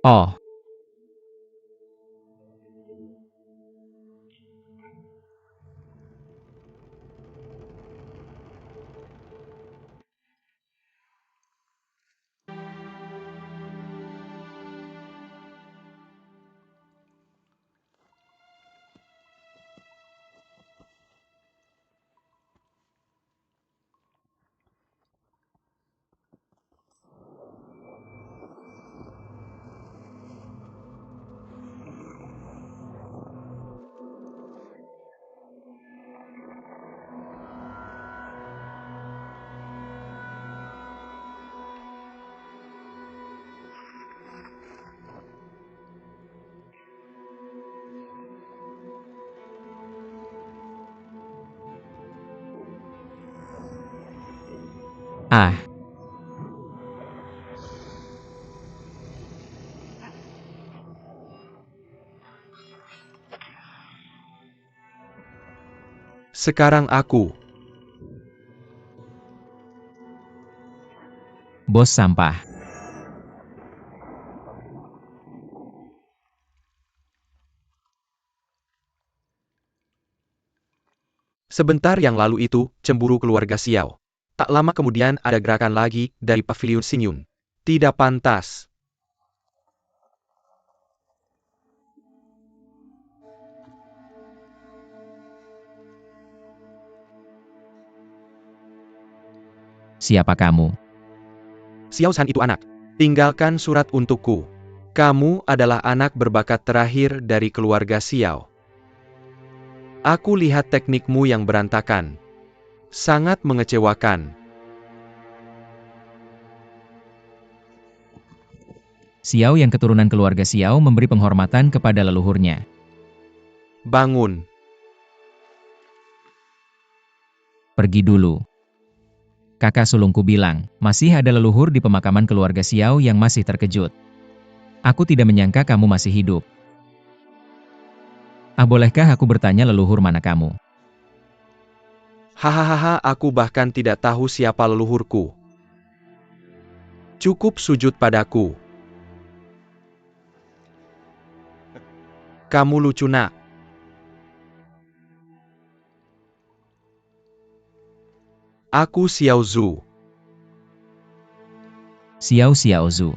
Oh, ah, Sekarang aku. bos sampah. Sebentar yang lalu itu, cemburu keluarga Xiao. Tak lama kemudian ada gerakan lagi dari Paviliun Xingyun. Tidak pantas. Siapa kamu? Xiao San itu anak. Tinggalkan surat untukku. Kamu adalah anak berbakat terakhir dari keluarga Xiao. Aku lihat teknikmu yang berantakan. Sangat mengecewakan. Xiao yang keturunan keluarga Xiao memberi penghormatan kepada leluhurnya. Bangun. Pergi dulu. Kakak sulungku bilang, masih ada leluhur di pemakaman keluarga Xiao yang masih terkejut. Aku tidak menyangka kamu masih hidup. Bolehkah aku bertanya leluhur mana kamu? Hahaha, aku bahkan tidak tahu siapa leluhurku. Cukup sujud padaku. Kamu lucu nak. Aku Xiao Zhu. Xiao Xiaozu.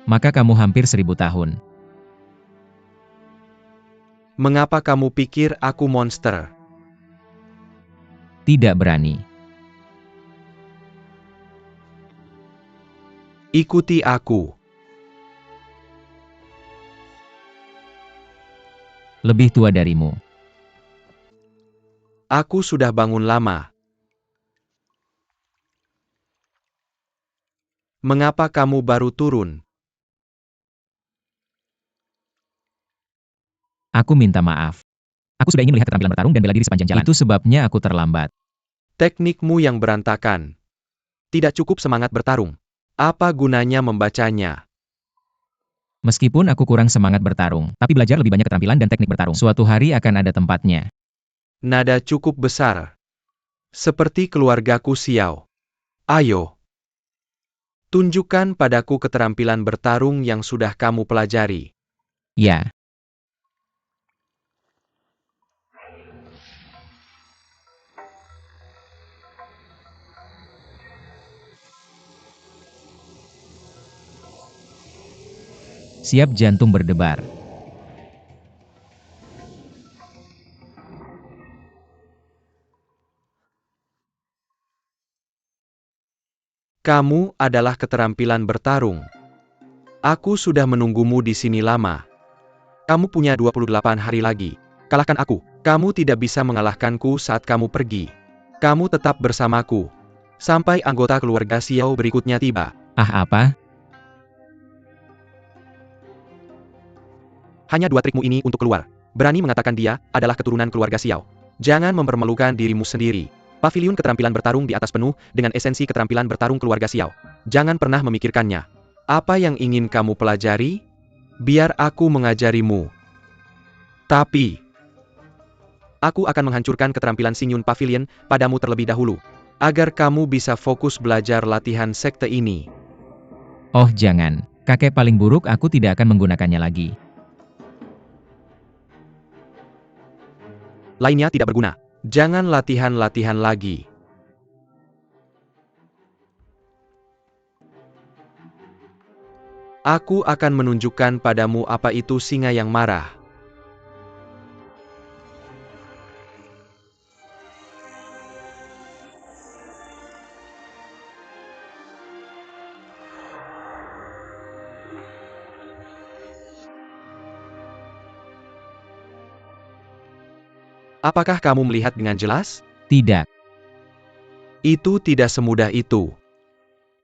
Maka kamu hampir 1000 tahun. Mengapa kamu pikir aku monster? Tidak berani. Ikuti aku. Lebih tua darimu. Aku sudah bangun lama. Mengapa kamu baru turun? Aku minta maaf. Aku sudah ingin melihat keterampilan bertarung dan bela diri sepanjang jalan. Itu sebabnya aku terlambat. Teknikmu yang berantakan. Tidak cukup semangat bertarung. Apa gunanya membacanya? Meskipun aku kurang semangat bertarung, tapi belajar lebih banyak keterampilan dan teknik bertarung. Suatu hari akan ada tempatnya. Nada cukup besar. Seperti keluargaku Xiao. Ayo. Tunjukkan padaku keterampilan bertarung yang sudah kamu pelajari. Ya. Siap jantung berdebar. Kamu adalah keterampilan bertarung. Aku sudah menunggumu di sini lama. Kamu punya 28 hari lagi. Kalahkan aku. Kamu tidak bisa mengalahkanku saat kamu pergi. Kamu tetap bersamaku. Sampai anggota keluarga Xiao berikutnya tiba. Apa? Hanya 2 trikmu ini untuk keluar. Berani mengatakan dia adalah keturunan keluarga Xiao. Jangan mempermalukan dirimu sendiri. Paviliun keterampilan bertarung di atas penuh dengan esensi keterampilan bertarung keluarga Xiao. Jangan pernah memikirkannya. Apa yang ingin kamu pelajari? Biar aku mengajarimu. Tapi, aku akan menghancurkan keterampilan Xingyun Pavilion padamu terlebih dahulu. Agar kamu bisa fokus belajar latihan sekte ini. Oh jangan. Kakek paling buruk, aku tidak akan menggunakannya lagi. Lainnya tidak berguna. Jangan latihan-latihan lagi. Aku akan menunjukkan padamu apa itu singa yang marah. Apakah kamu melihat dengan jelas? Tidak. Itu tidak semudah itu.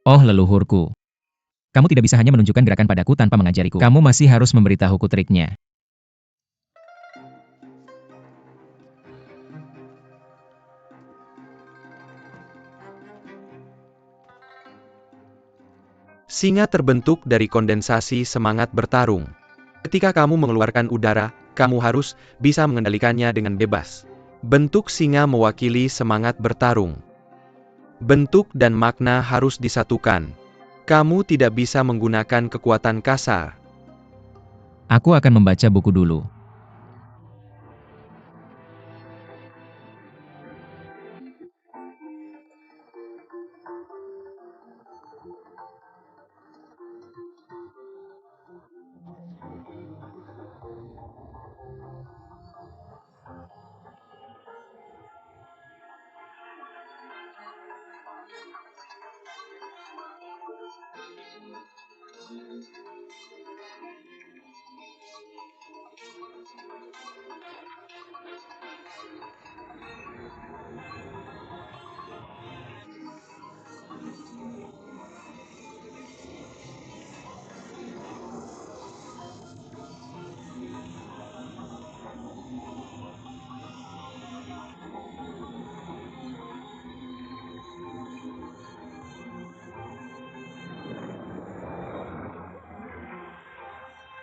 Oh leluhurku. Kamu tidak bisa hanya menunjukkan gerakan padaku tanpa mengajariku. Kamu masih harus memberitahuku triknya. Singa terbentuk dari kondensasi semangat bertarung. Ketika kamu mengeluarkan udara, kamu harus bisa mengendalikannya dengan bebas. Bentuk singa mewakili semangat bertarung. Bentuk dan makna harus disatukan. Kamu tidak bisa menggunakan kekuatan kasar. Aku akan membaca buku dulu.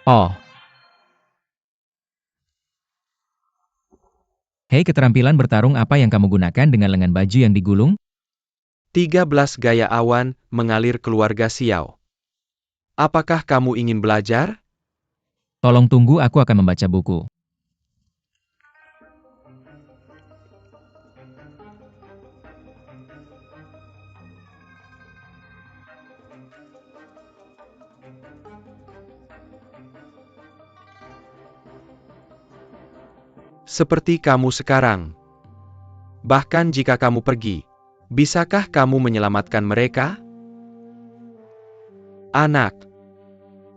Oh. Hei, keterampilan bertarung apa yang kamu gunakan dengan lengan baju yang digulung? 13 gaya awan mengalir keluarga Xiao. Apakah kamu ingin belajar? Tolong tunggu, aku akan membaca buku. Seperti kamu sekarang. Bahkan jika kamu pergi, bisakah kamu menyelamatkan mereka? Anak.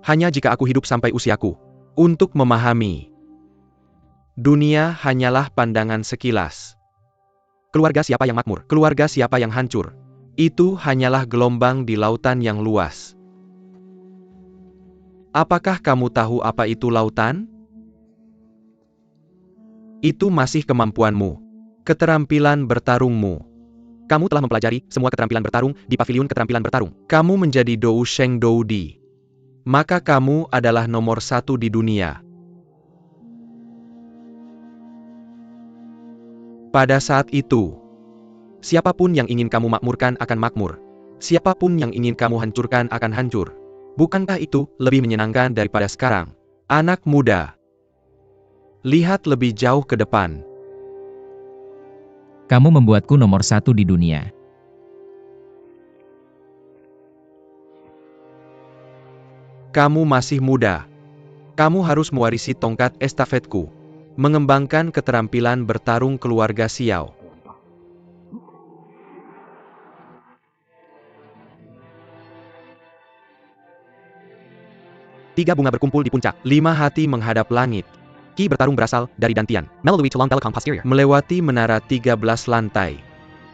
Hanya jika aku hidup sampai usiaku. Untuk memahami. Dunia hanyalah pandangan sekilas. Keluarga siapa yang makmur? Keluarga siapa yang hancur? Itu hanyalah gelombang di lautan yang luas. Apakah kamu tahu apa itu lautan? Itu masih kemampuanmu. Keterampilan bertarungmu. Kamu telah mempelajari semua keterampilan bertarung di paviliun keterampilan bertarung. Kamu menjadi Dou Sheng Doudi. Maka kamu adalah nomor 1 di dunia. Pada saat itu, siapapun yang ingin kamu makmurkan akan makmur. Siapapun yang ingin kamu hancurkan akan hancur. Bukankah itu lebih menyenangkan daripada sekarang? Anak muda. Lihat lebih jauh ke depan. Kamu membuatku nomor 1 di dunia. Kamu masih muda. Kamu harus mewarisi tongkat estafetku. Mengembangkan keterampilan bertarung keluarga Xiao. Tiga bunga berkumpul di puncak. 5 hati menghadap langit. Ki bertarung berasal dari dantian. Melalui tulang belakang posterior. Melewati menara 13 lantai.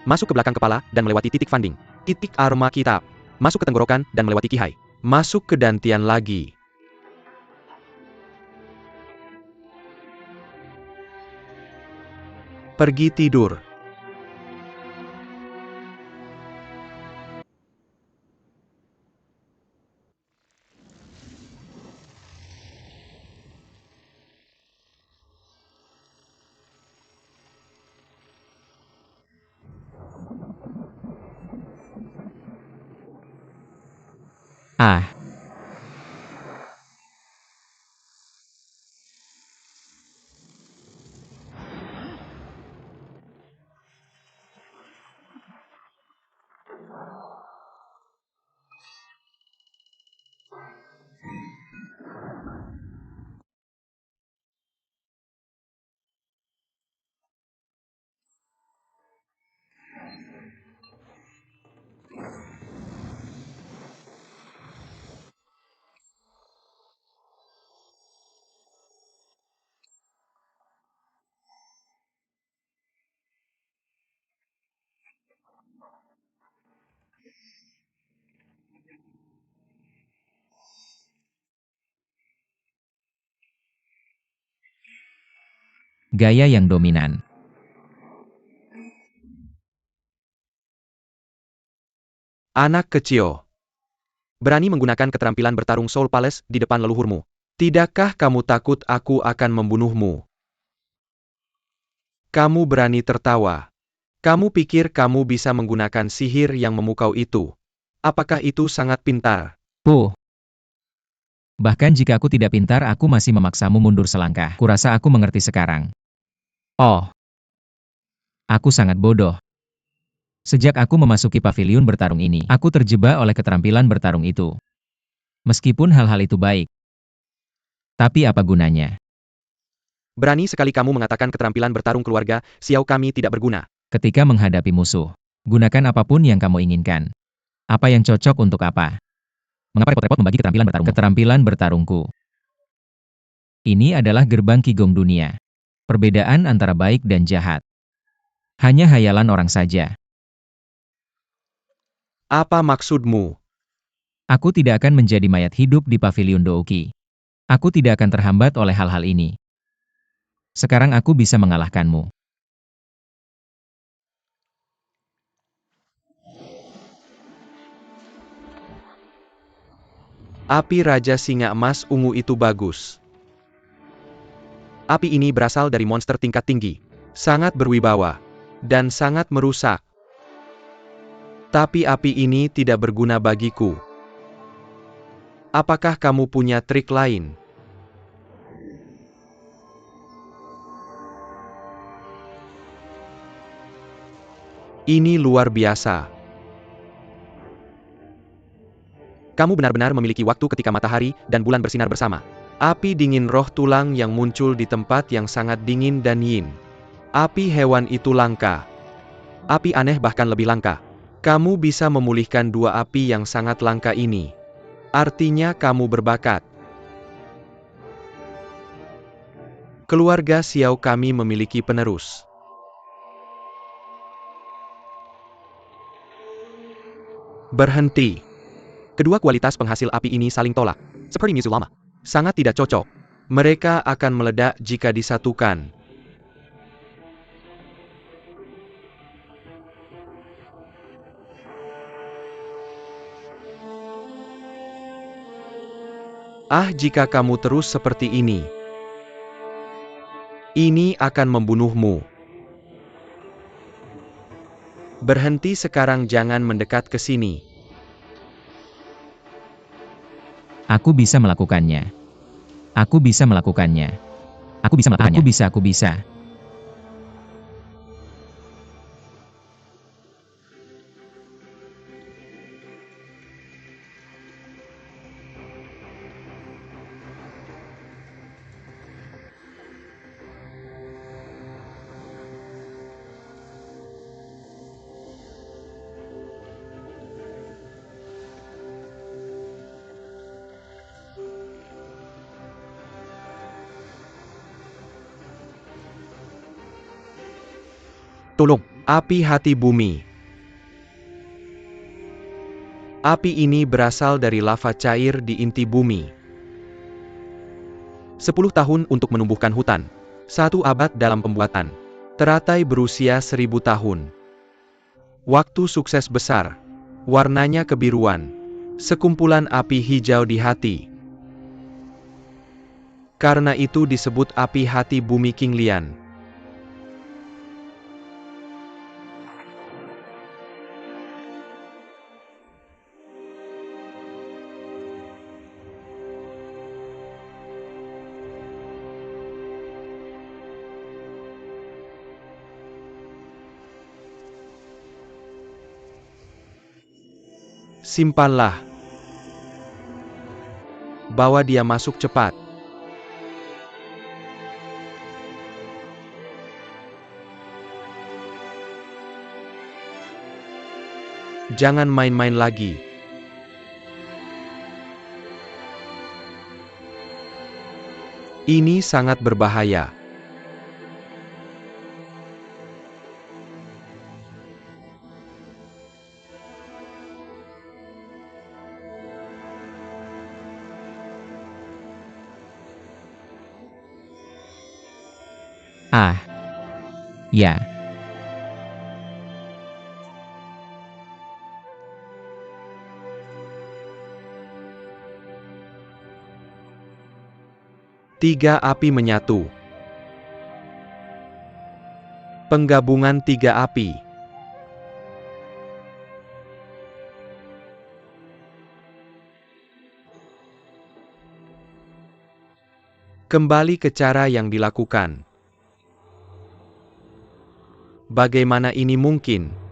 Masuk ke belakang kepala dan melewati titik funding. Titik arma kitab. Masuk ke tenggorokan dan melewati kihai. Masuk ke dantian lagi. Pergi tidur. Ah. Gaya yang dominan. Anak kecil. Berani menggunakan keterampilan bertarung Soul Palace di depan leluhurmu. Tidakkah kamu takut aku akan membunuhmu? Kamu berani tertawa. Kamu pikir kamu bisa menggunakan sihir yang memukau itu? Apakah itu sangat pintar? Puh. Bahkan jika aku tidak pintar, aku masih memaksamu mundur selangkah. Kurasa aku mengerti sekarang. Oh, aku sangat bodoh. Sejak aku memasuki paviliun bertarung ini, aku terjebak oleh keterampilan bertarung itu. Meskipun hal-hal itu baik. Tapi apa gunanya? Berani sekali kamu mengatakan keterampilan bertarung keluarga Xiao kami tidak berguna. Ketika menghadapi musuh, gunakan apapun yang kamu inginkan. Apa yang cocok untuk apa? Mengapa repot-repot membagi keterampilan bertarung? Keterampilan bertarungku. Ini adalah gerbang Qigong dunia. Perbedaan antara baik dan jahat. Hanya hayalan orang saja. Apa maksudmu? Aku tidak akan menjadi mayat hidup di paviliun Douki. Aku tidak akan terhambat oleh hal-hal ini. Sekarang aku bisa mengalahkanmu. Api Raja Singa Emas Ungu itu bagus. Api ini berasal dari monster tingkat tinggi. Sangat berwibawa. Dan sangat merusak. Tapi api ini tidak berguna bagiku. Apakah kamu punya trik lain? Ini luar biasa. Kamu benar-benar memiliki waktu ketika matahari dan bulan bersinar bersama. Api dingin roh tulang yang muncul di tempat yang sangat dingin dan yin. Api hewan itu langka. Api aneh bahkan lebih langka. Kamu bisa memulihkan dua api yang sangat langka ini. Artinya kamu berbakat. Keluarga Xiao kami memiliki penerus. Berhenti. Kedua kualitas penghasil api ini saling tolak. Seperti Mizulama. Sangat tidak cocok. Mereka akan meledak jika disatukan. Ah, jika kamu terus seperti ini. Ini akan membunuhmu. Berhenti sekarang, jangan mendekat ke sini. Aku bisa melakukannya. Aku bisa melakukannya. Aku bisa melakukannya. Aku bisa. Tolong, api hati bumi. Api ini berasal dari lava cair di inti bumi. 10 tahun untuk menumbuhkan hutan. 1 abad dalam pembuatan. Teratai berusia 1000 tahun. Waktu sukses besar. Warnanya kebiruan. Sekumpulan api hijau di hati. Karena itu disebut api hati bumi King Lian. Simpanlah. Bawa dia masuk cepat. Jangan main-main lagi. Ini sangat berbahaya. Ah, ya. Tiga api menyatu. Penggabungan tiga api. Kembali ke cara yang dilakukan. Bagaimana ini mungkin?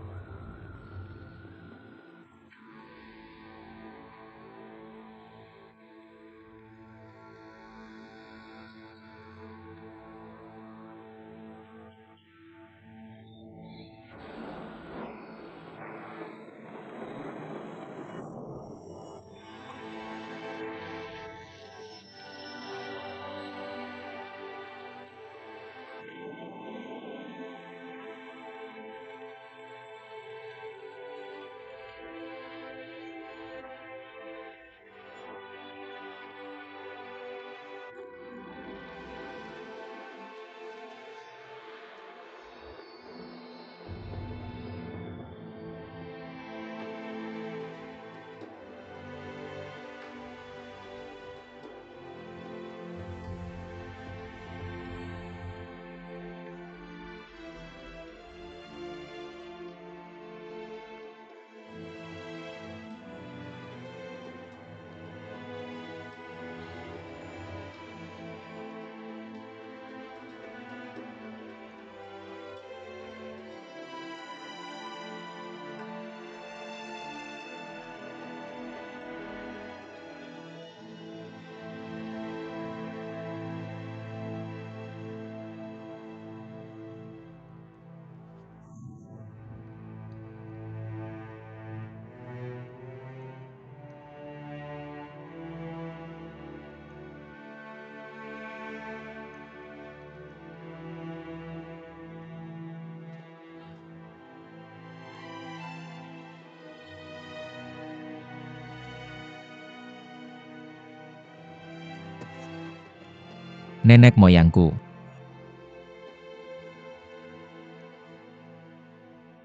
Nenek moyangku.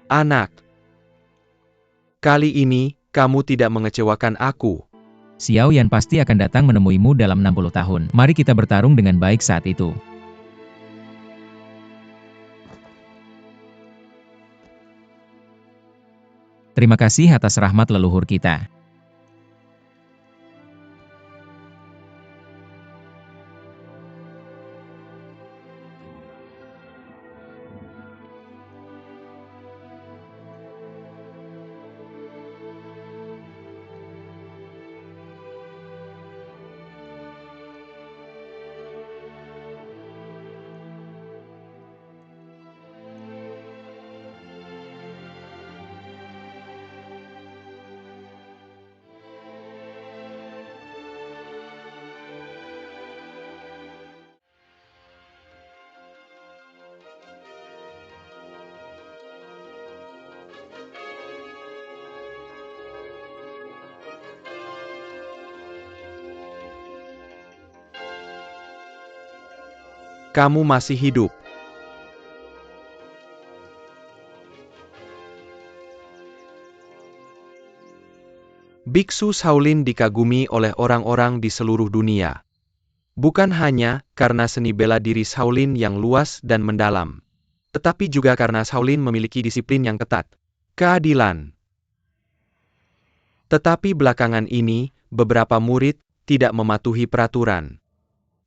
Anak, kali ini kamu tidak mengecewakan aku. Xiao Yan pasti akan datang menemuimu dalam 60 tahun. Mari kita bertarung dengan baik saat itu. Terima kasih atas rahmat leluhur kita. Kamu masih hidup. Biksu Shaolin dikagumi oleh orang-orang di seluruh dunia. Bukan hanya karena seni bela diri Shaolin yang luas dan mendalam, tetapi juga karena Shaolin memiliki disiplin yang ketat, keadilan. Tetapi belakangan ini, beberapa murid tidak mematuhi peraturan.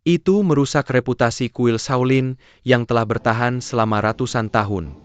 Itu merusak reputasi kuil Shaolin yang telah bertahan selama ratusan tahun.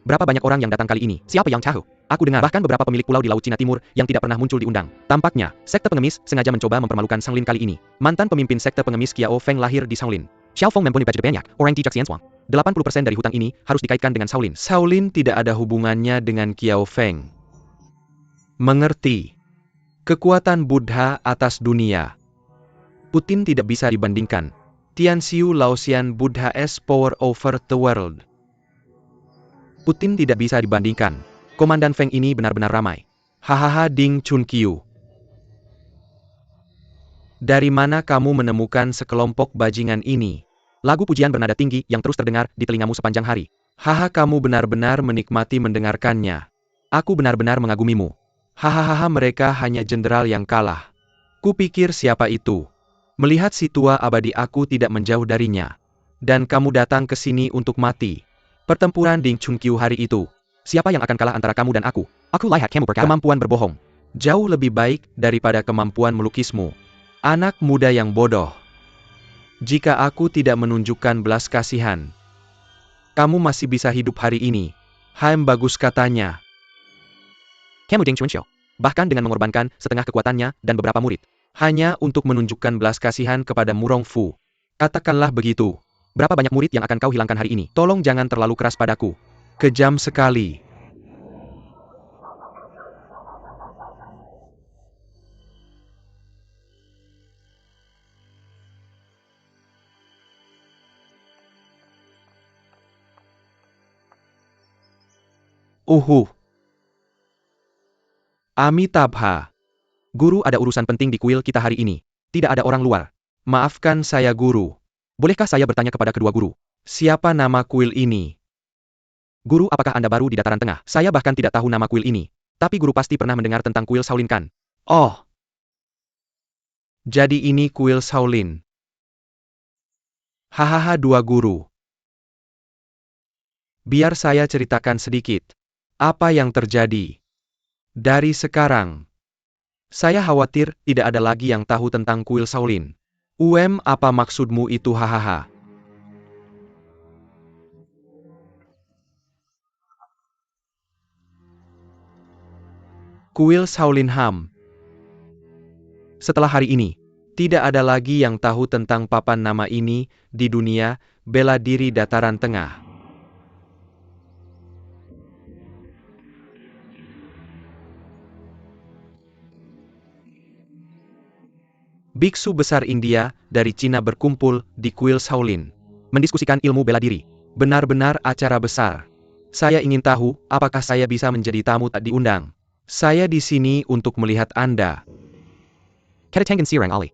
Berapa banyak orang yang datang kali ini? Siapa yang tahu? Aku dengar bahkan beberapa pemilik pulau di Laut Cina Timur yang tidak pernah muncul diundang. Tampaknya, sekte pengemis sengaja mencoba mempermalukan Shaolin kali ini. Mantan pemimpin sekte pengemis Qiao Feng lahir di Shaolin. Xiao Feng mempunyai baju banyak, orang Tijak Xianshuang. 80% dari hutang ini harus dikaitkan dengan Shaolin. Shaolin tidak ada hubungannya dengan Qiao Feng. Mengerti? Kekuatan Buddha atas dunia. Putin tidak bisa dibandingkan. Tianxiu Laotian Buddha's power over the world. Putin tidak bisa dibandingkan. Komandan Feng ini benar-benar ramai. Hahaha Ding Chunqiu. Dari mana kamu menemukan sekelompok bajingan ini? Lagu pujian bernada tinggi yang terus terdengar di telingamu sepanjang hari. Haha kamu benar-benar menikmati mendengarkannya. Aku benar-benar mengagumimu. Hahaha mereka hanya jenderal yang kalah. Kupikir siapa itu? Melihat si tua abadi aku tidak menjauh darinya. Dan kamu datang ke sini untuk mati. Pertempuran Ding Chunqiu hari itu. Siapa yang akan kalah antara kamu dan aku? Aku lihat kamu berkata. Kemampuan berbohong. Jauh lebih baik daripada kemampuan melukismu. Anak muda yang bodoh. Jika aku tidak menunjukkan belas kasihan, kamu masih bisa hidup hari ini. Bagus katanya. Kamu Ding Chunqiu. Bahkan dengan mengorbankan setengah kekuatannya dan beberapa murid. Hanya untuk menunjukkan belas kasihan kepada Murong Fu. Katakanlah begitu. Berapa banyak murid yang akan kau hilangkan hari ini? Tolong jangan terlalu keras padaku. Kejam sekali. Amitabha. Guru, ada urusan penting di kuil kita hari ini. Tidak ada orang luar. Maafkan saya guru. Bolehkah saya bertanya kepada kedua guru? Siapa nama kuil ini? Guru, apakah Anda baru di dataran tengah? Saya bahkan tidak tahu nama kuil ini. Tapi guru pasti pernah mendengar tentang kuil Shaolin kan? Oh. Jadi ini kuil Shaolin. Hahaha dua guru. Biar saya ceritakan sedikit. Apa yang terjadi? Dari sekarang. Saya khawatir tidak ada lagi yang tahu tentang kuil Shaolin. Apa maksudmu itu hahaha? Kuil Shaolin Ham. Setelah hari ini, tidak ada lagi yang tahu tentang papan nama ini di dunia bela diri dataran tengah. Biksu besar India dari Cina berkumpul di kuil Shaolin. Mendiskusikan ilmu bela diri. Benar-benar acara besar. Saya ingin tahu, apakah saya bisa menjadi tamu tak diundang? Saya di sini untuk melihat Anda. Kedatangan Sirang Ali.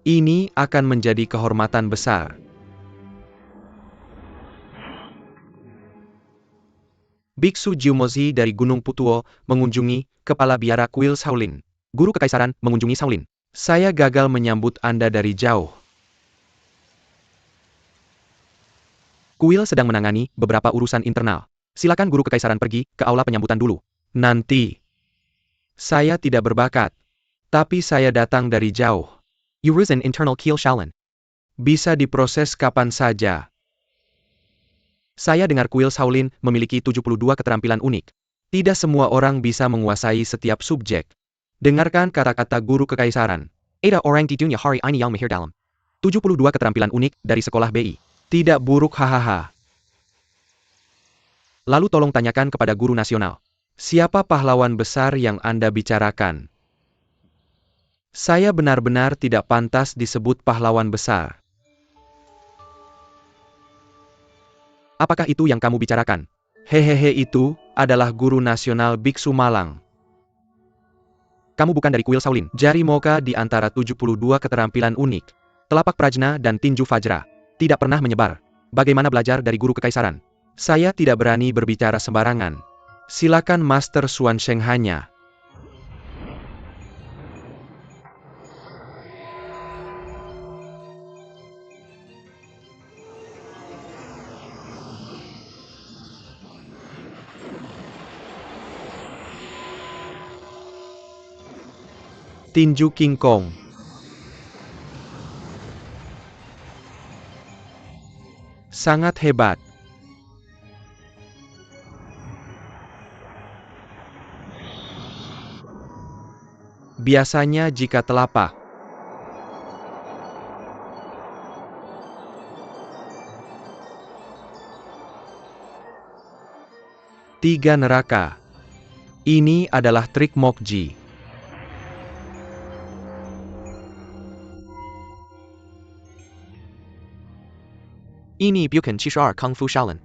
Ini akan menjadi kehormatan besar. Biksu Jiumozi dari Gunung Putuo mengunjungi kepala biara kuil Shaolin. Guru kekaisaran mengunjungi Shaolin. Saya gagal menyambut Anda dari jauh. Kuil sedang menangani beberapa urusan internal. Silakan guru kekaisaran pergi ke aula penyambutan dulu. Nanti. Saya tidak berbakat. Tapi saya datang dari jauh. Urusan internal Kuil Shaolin. Bisa diproses kapan saja. Saya dengar kuil Shaolin memiliki 72 keterampilan unik. Tidak semua orang bisa menguasai setiap subjek. Dengarkan kata-kata guru kekaisaran. Ada orang di dunia hari ini yang mahir dalam 72 keterampilan unik dari sekolah BI. Tidak buruk hahaha. Lalu tolong tanyakan kepada guru nasional. Siapa pahlawan besar yang Anda bicarakan? Saya benar-benar tidak pantas disebut pahlawan besar. Apakah itu yang kamu bicarakan? Hehehe itu adalah guru nasional Biksu Malang. Kamu bukan dari kuil Shaolin. Jari Moka di antara 72 keterampilan unik. Telapak Prajna dan Tinju Fajra. Tidak pernah menyebar. Bagaimana belajar dari guru kekaisaran? Saya tidak berani berbicara sembarangan. Silakan Master Xuan Sheng hanya. Tinju King Kong. Sangat hebat. Biasanya jika telapak tiga neraka. Ini adalah trik Mokji. Ini bukan Qishar Kung Fu Shaolin.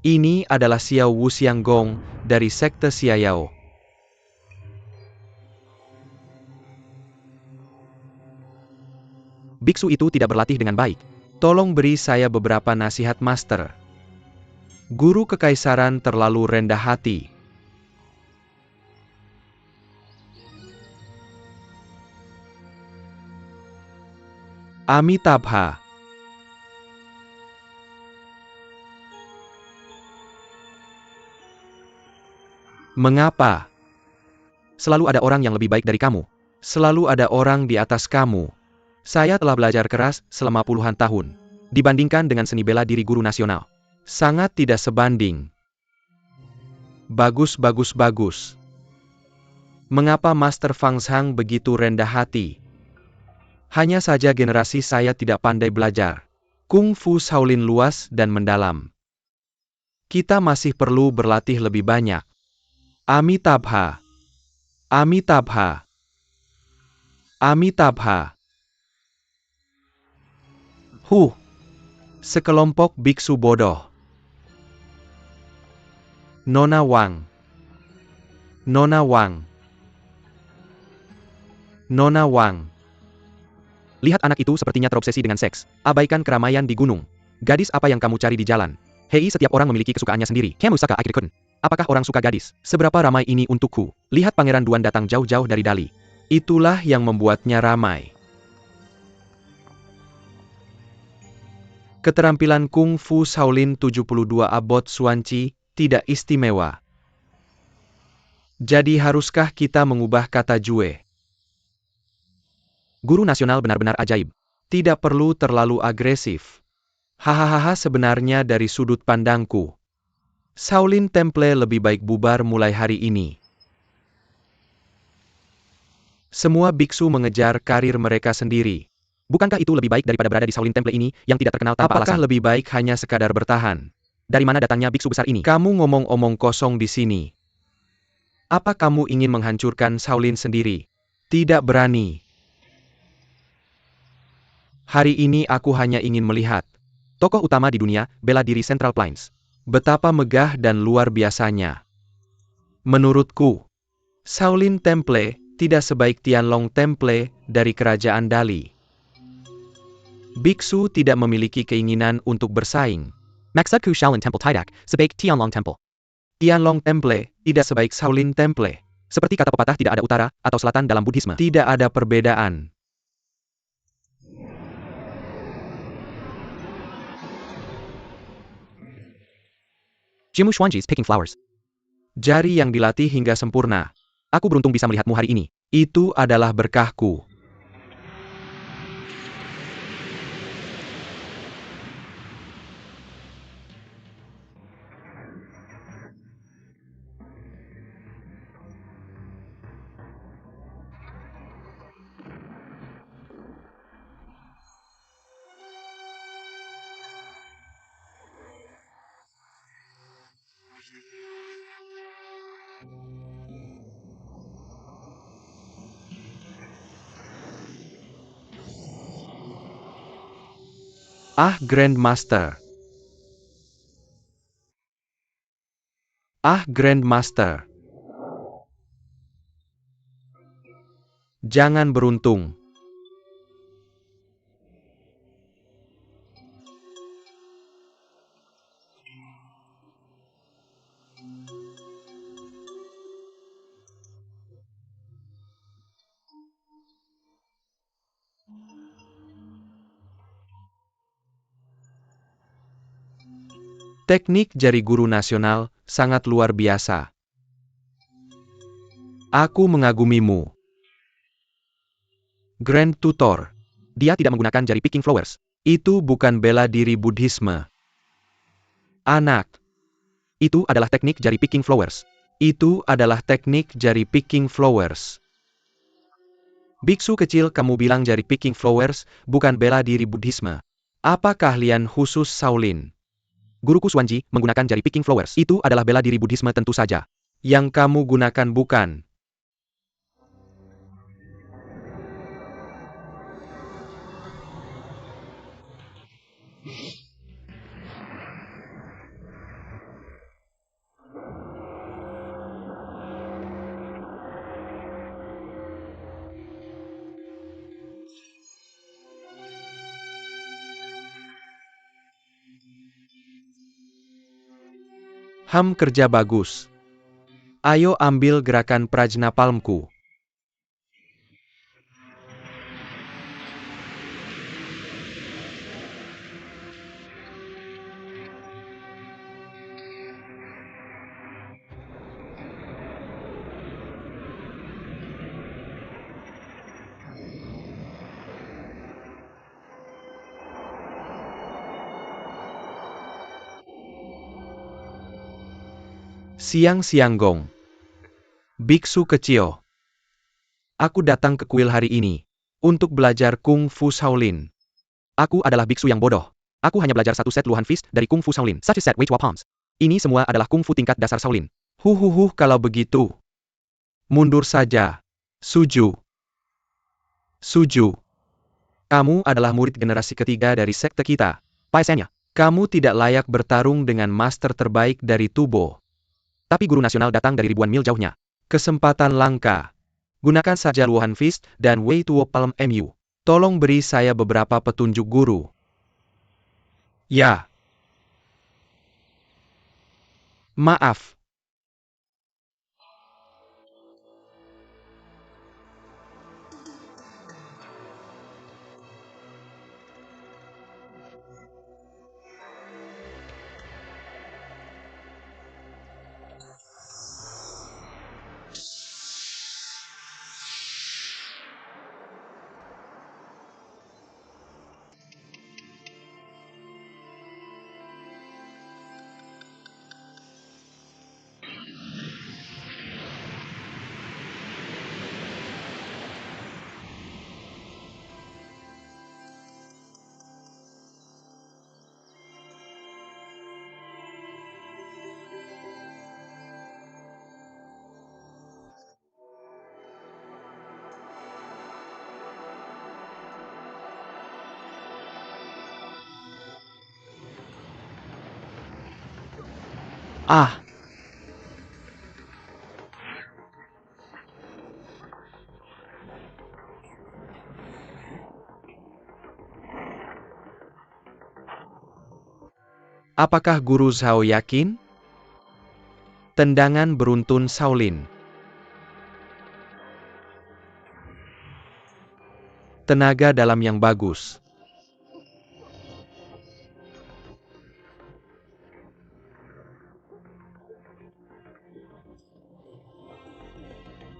Ini adalah Xiao Wu Xianggong dari sekte Xiayao. Biksu itu tidak berlatih dengan baik. Tolong beri saya beberapa nasihat, Master. Guru kekaisaran terlalu rendah hati. Amitabha. Mengapa? Selalu ada orang yang lebih baik dari kamu. Selalu ada orang di atas kamu. Saya telah belajar keras selama puluhan tahun. Dibandingkan dengan seni bela diri guru nasional. Sangat tidak sebanding. Bagus, bagus, bagus. Mengapa Master Fang Zhang begitu rendah hati? Hanya saja generasi saya tidak pandai belajar. Kung Fu Shaolin luas dan mendalam. Kita masih perlu berlatih lebih banyak. Amitabha. Amitabha. Amitabha. Sekelompok biksu bodoh. Nona Wang. Nona Wang. Nona Wang. Lihat anak itu sepertinya terobsesi dengan seks. Abaikan keramaian di gunung. Gadis apa yang kamu cari di jalan? Hei, setiap orang memiliki kesukaannya sendiri. Kamu suka akhir-kun. Apakah orang suka gadis? Seberapa ramai ini untukku? Lihat Pangeran Duan datang jauh-jauh dari Dali. Itulah yang membuatnya ramai. Keterampilan Kung Fu Shaolin 72 Abot Suanci tidak istimewa. Jadi haruskah kita mengubah kata Jue? Guru nasional benar-benar ajaib. Tidak perlu terlalu agresif. Hahaha, sebenarnya dari sudut pandangku, Shaolin Temple lebih baik bubar mulai hari ini. Semua biksu mengejar karir mereka sendiri. Bukankah itu lebih baik daripada berada di Shaolin Temple ini yang tidak terkenal tanpa alasan? Apakah lebih baik hanya sekadar bertahan? Dari mana datangnya biksu besar ini? Kamu ngomong-omong kosong di sini. Apa kamu ingin menghancurkan Shaolin sendiri? Tidak berani. Hari ini aku hanya ingin melihat tokoh utama di dunia bela diri Central Plains. Betapa megah dan luar biasanya. Menurutku, Shaolin Temple tidak sebaik Tianlong Temple dari Kerajaan Dali. Biksu tidak memiliki keinginan untuk bersaing. Maksudku Shaolin Temple tidak sebaik Tianlong Temple. Tianlong Temple tidak sebaik Shaolin Temple. Seperti kata pepatah, tidak ada utara atau selatan dalam Buddhisme. Tidak ada perbedaan. Jimu Xuanji's picking flowers. Jari yang dilatih hingga sempurna. Aku beruntung bisa melihatmu hari ini. Itu adalah berkahku. Ah, Grandmaster. Ah, Grandmaster. Jangan beruntung. Teknik jari guru nasional sangat luar biasa. Aku mengagumimu. Grand Tutor. Dia tidak menggunakan jari picking flowers. Itu bukan bela diri Buddhisme. Anak. Itu adalah teknik jari picking flowers. Itu adalah teknik jari picking flowers. Biksu kecil, kamu bilang jari picking flowers bukan bela diri Buddhisme. Apa keahlian khusus Shaolin? Guruku Xuanji menggunakan jari picking flowers. Itu adalah bela diri Buddhisme tentu saja. Yang kamu gunakan bukan. Kerja bagus. Ayo ambil gerakan Prajna Palmku. Siang-siang gong. Biksu kecil. Aku datang ke kuil hari ini untuk belajar Kung Fu Shaolin. Aku adalah biksu yang bodoh. Aku hanya belajar satu set Luhan Fist dari Kung Fu Shaolin. Such a set Wei Chua Palms. Ini semua adalah Kung Fu tingkat dasar Shaolin. Kalau begitu. Mundur saja. Suju. Suju. Kamu adalah murid generasi ketiga dari sekte kita. Paesannya. Kamu tidak layak bertarung dengan master terbaik dari Tubo. Tapi guru nasional datang dari ribuan mil jauhnya. Kesempatan langka. Gunakan saja Luhan Fist dan Wei Tuo Palm MU. Tolong beri saya beberapa petunjuk guru. Ya. Maaf. Ah. Apakah Guru Zhao yakin? Tendangan beruntun Shaolin. Tenaga dalam yang bagus.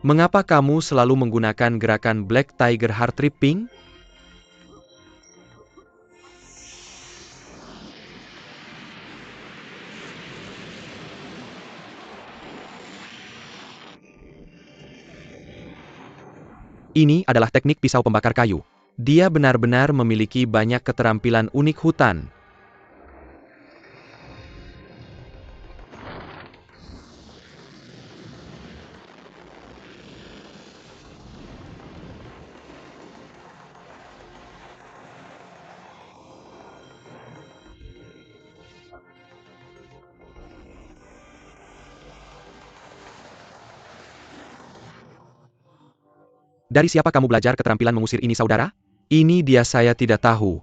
Mengapa kamu selalu menggunakan gerakan Black Tiger Heart Tripping? Ini adalah teknik pisau pembakar kayu. Dia benar-benar memiliki banyak keterampilan unik hutan. Dari siapa kamu belajar keterampilan mengusir ini, saudara? Ini dia, saya tidak tahu.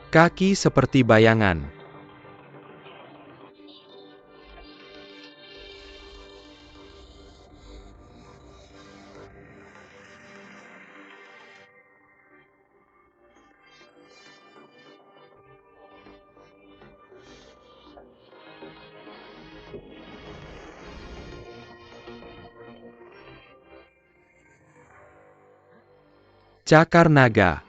Kaki seperti bayangan. Cakar naga.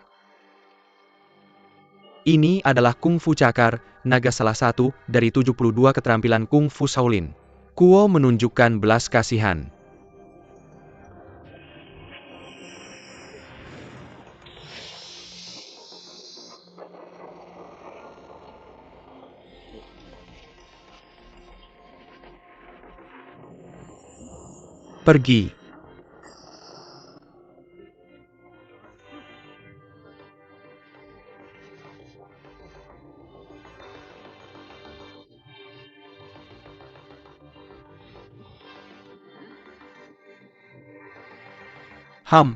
Ini adalah Kung Fu Cakar Naga, salah satu dari 72 keterampilan Kung Fu Shaolin. Kuo menunjukkan belas kasihan. Pergi. Ham.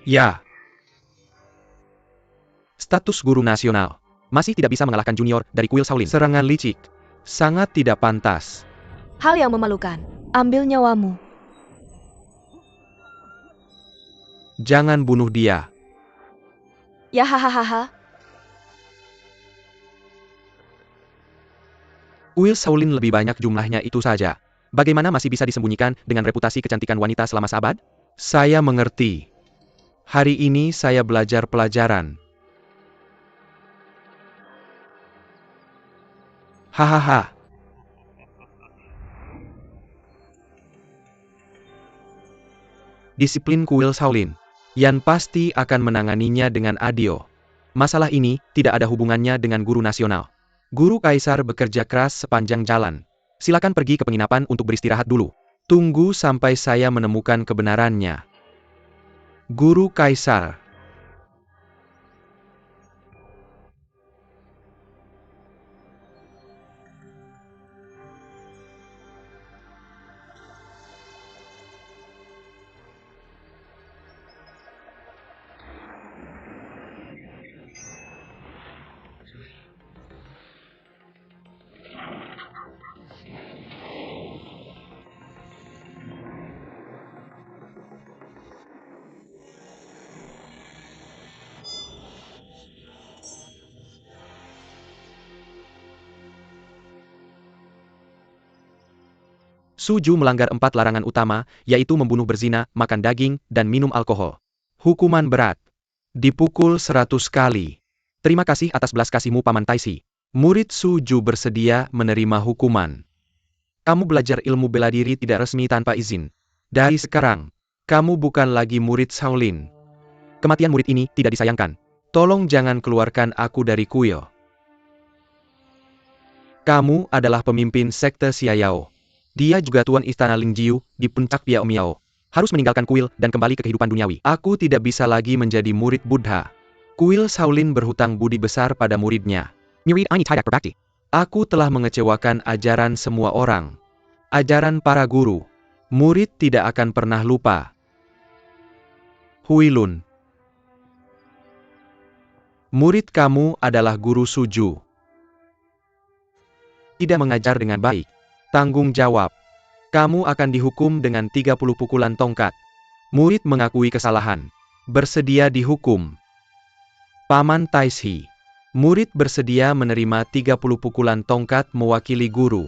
Ya. Status guru nasional. Masih tidak bisa mengalahkan junior dari kuil Shaolin. Serangan licik. Sangat tidak pantas. Hal yang memalukan. Ambil nyawamu. Jangan bunuh dia. Ya hahaha. Kuil Shaolin lebih banyak jumlahnya itu saja. Bagaimana masih bisa disembunyikan dengan reputasi kecantikan wanita selama seabad? Saya mengerti. Hari ini saya belajar pelajaran. Hahaha. Disiplin kuil Shaolin. Yan pasti akan menanganinya dengan adil. Masalah ini tidak ada hubungannya dengan guru nasional. Guru Kaisar bekerja keras sepanjang jalan. Silakan pergi ke penginapan untuk beristirahat dulu. Tunggu sampai saya menemukan kebenarannya. Guru Kaisar. Suju melanggar 4 larangan utama, yaitu membunuh, berzina, makan daging, dan minum alkohol. Hukuman berat. Dipukul 100 kali. Terima kasih atas belas kasihmu Paman Taisi. Murid Suju bersedia menerima hukuman. Kamu belajar ilmu bela diri tidak resmi tanpa izin. Dari sekarang, kamu bukan lagi murid Shaolin. Kematian murid ini tidak disayangkan. Tolong jangan keluarkan aku dari kuil. Kamu adalah pemimpin sekte Xiayao. Dia juga tuan istana Lingjiu di puncak Piao Miao. Harus meninggalkan kuil dan kembali ke kehidupan duniawi. Aku tidak bisa lagi menjadi murid Buddha. Kuil Shaolin berhutang budi besar pada muridnya. Murid ini tidak berbakti. Aku telah mengecewakan ajaran semua orang. Ajaran para guru. Murid tidak akan pernah lupa. Huilun. Murid kamu adalah guru Suju. Tidak mengajar dengan baik. Tanggung jawab. Kamu akan dihukum dengan 30 pukulan tongkat. Murid mengakui kesalahan. Bersedia dihukum. Paman Taisi. Murid bersedia menerima 30 pukulan tongkat mewakili guru.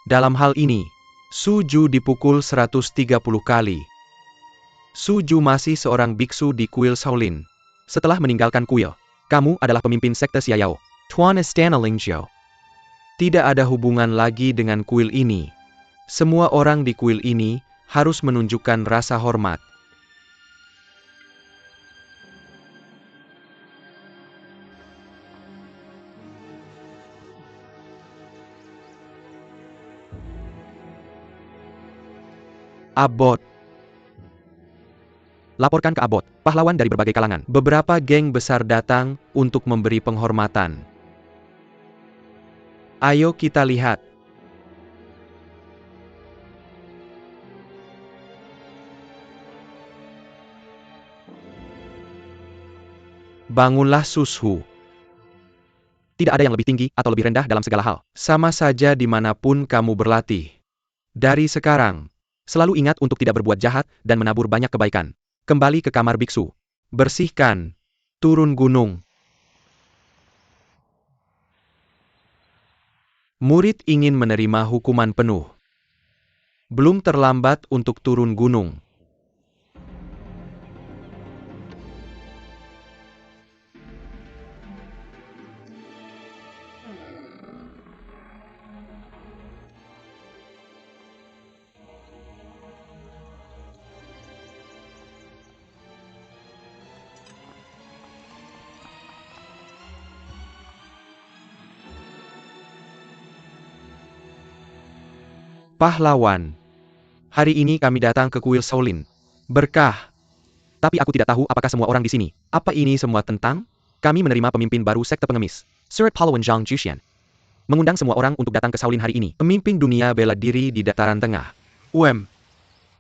Dalam hal ini, Suju dipukul 130 kali. Suju masih seorang biksu di kuil Shaolin. Setelah meninggalkan kuil, kamu adalah pemimpin sekte Xiayao. Tuan Istana Lingjiu. Tidak ada hubungan lagi dengan kuil ini. Semua orang di kuil ini harus menunjukkan rasa hormat. Abbot. Laporkan ke Abbot, pahlawan dari berbagai kalangan. Beberapa geng besar datang untuk memberi penghormatan. Ayo kita lihat. Bangunlah Sushu. Tidak ada yang lebih tinggi atau lebih rendah dalam segala hal. Sama saja dimanapun kamu berlatih. Dari sekarang, selalu ingat untuk tidak berbuat jahat dan menabur banyak kebaikan. Kembali ke kamar biksu. Bersihkan. Turun gunung. Murid ingin menerima hukuman penuh. Belum terlambat untuk turun gunung. Pahlawan. Hari ini kami datang ke kuil Shaolin. Berkah. Tapi aku tidak tahu apakah semua orang di sini. Apa ini semua tentang? Kami menerima pemimpin baru sekte pengemis. Surat Pahlawan Zhang Juxian. mengundang semua orang untuk datang ke Shaolin hari ini. Pemimpin dunia bela diri di dataran tengah.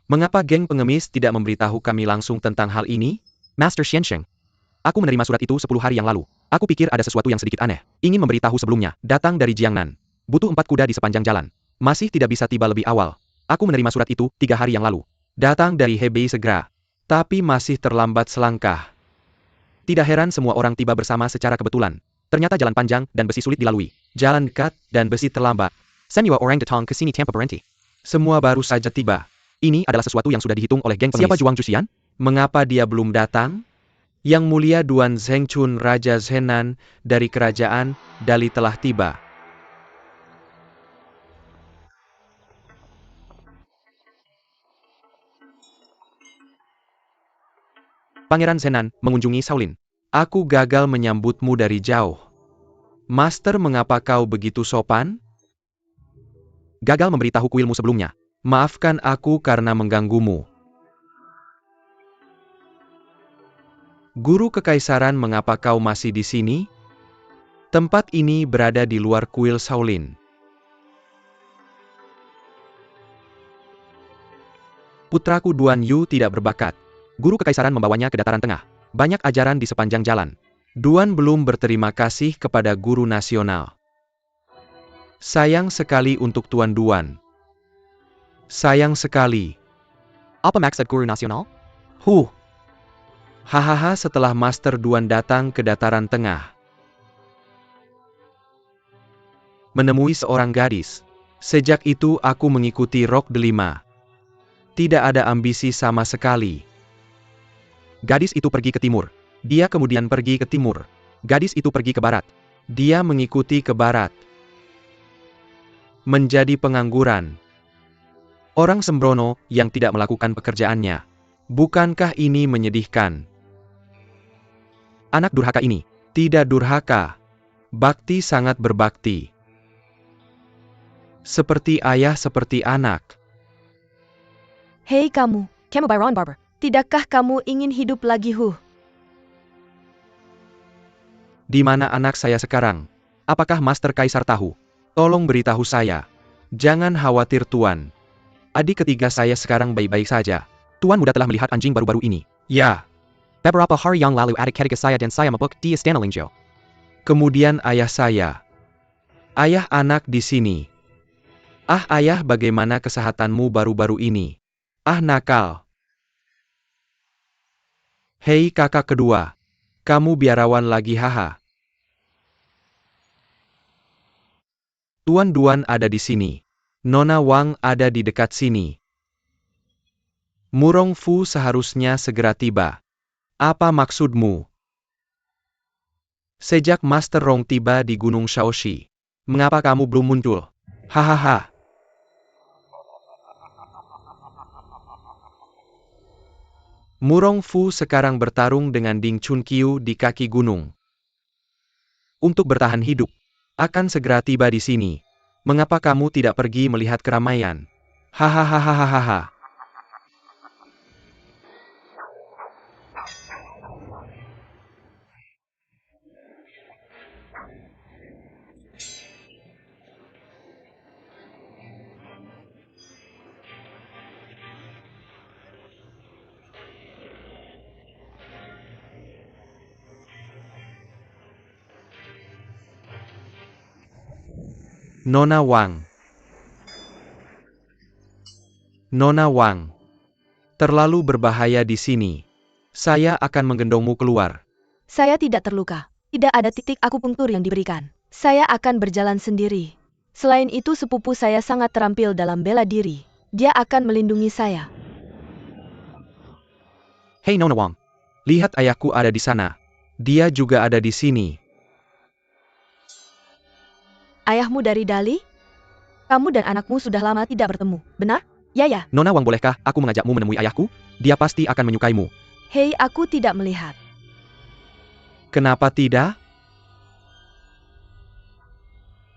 Mengapa geng pengemis tidak memberitahu kami langsung tentang hal ini? Master Xiansheng. Aku menerima surat itu 10 hari yang lalu. Aku pikir ada sesuatu yang sedikit aneh. Ingin memberitahu sebelumnya. Datang dari Jiangnan. Butuh 4 kuda di sepanjang jalan. Masih tidak bisa tiba lebih awal. Aku menerima surat itu 3 hari yang lalu. Datang dari Hebei segera. Tapi masih terlambat selangkah. Tidak heran semua orang tiba bersama secara kebetulan. Ternyata jalan panjang dan besi sulit dilalui. Jalan dekat dan besi terlambat. Semua orang datang ke sini tanpa berhenti. Semua baru saja tiba. Ini adalah sesuatu yang sudah dihitung oleh geng pengemis. Siapa Zhuang Juxian? Mengapa dia belum datang? Yang mulia Duan Zhengchun Raja Zhenan dari kerajaan Dali telah tiba. Pangeran Zhenan mengunjungi Shaolin. Aku gagal menyambutmu dari jauh. Master, mengapa kau begitu sopan? Gagal memberitahu kuilmu sebelumnya. Maafkan aku karena mengganggumu. Guru Kekaisaran, mengapa kau masih di sini? Tempat ini berada di luar kuil Shaolin. Putraku Duan Yu tidak berbakat. Guru Kekaisaran membawanya ke dataran tengah. Banyak ajaran di sepanjang jalan. Duan belum berterima kasih kepada guru nasional. Sayang sekali untuk Tuan Duan. Sayang sekali. Apa maksud guru nasional? Hahaha, setelah Master Duan datang ke dataran tengah. Menemui seorang gadis. Sejak itu aku mengikuti Rok Delima. Tidak ada ambisi sama sekali. Gadis itu pergi ke timur. Dia kemudian pergi ke timur. Gadis itu pergi ke barat. Dia mengikuti ke barat. Menjadi pengangguran. Orang sembrono yang tidak melakukan pekerjaannya. Bukankah ini menyedihkan? Anak durhaka ini. Tidak durhaka. Bakti, sangat berbakti. Seperti ayah, seperti anak. Hei kamu Byron Barber. Tidakkah kamu ingin hidup lagi? Di mana anak saya sekarang? Apakah Master Kaisar tahu? Tolong beritahu saya. Jangan khawatir Tuan. Adik ketiga saya sekarang baik-baik saja. Tuan muda telah melihat anjing baru-baru ini. Ya. Beberapa hari yang lalu adik ketiga saya dan saya mabuk di Istana Lingzhou. Kemudian ayah saya. Ayah, anak di sini. Ah ayah, bagaimana kesehatanmu baru-baru ini? Ah nakal. Hei kakak kedua. Kamu biarawan lagi, haha. Tuan Duan ada di sini. Nona Wang ada di dekat sini. Murong Fu seharusnya segera tiba. Apa maksudmu? Sejak Master Rong tiba di Gunung Shaoxi. Mengapa kamu belum muncul? Hahaha. Murong Fu sekarang bertarung dengan Ding Chunqiu di kaki gunung. Untuk bertahan hidup. Akan segera tiba di sini. Mengapa kamu tidak pergi melihat keramaian? Hahaha. Nona Wang. Nona Wang. Terlalu berbahaya di sini. Saya akan menggendongmu keluar. Saya tidak terluka. Tidak ada titik akupunktur yang diberikan. Saya akan berjalan sendiri. Selain itu sepupu saya sangat terampil dalam bela diri. Dia akan melindungi saya. Hei Nona Wang. Lihat, ayahku ada di sana. Dia juga ada di sini. Ayahmu dari Dali? Kamu dan anakmu sudah lama tidak bertemu, benar? Ya. Nona Wang, bolehkah aku mengajakmu menemui ayahku? Dia pasti akan menyukaimu. Hei, aku tidak melihat. Kenapa tidak?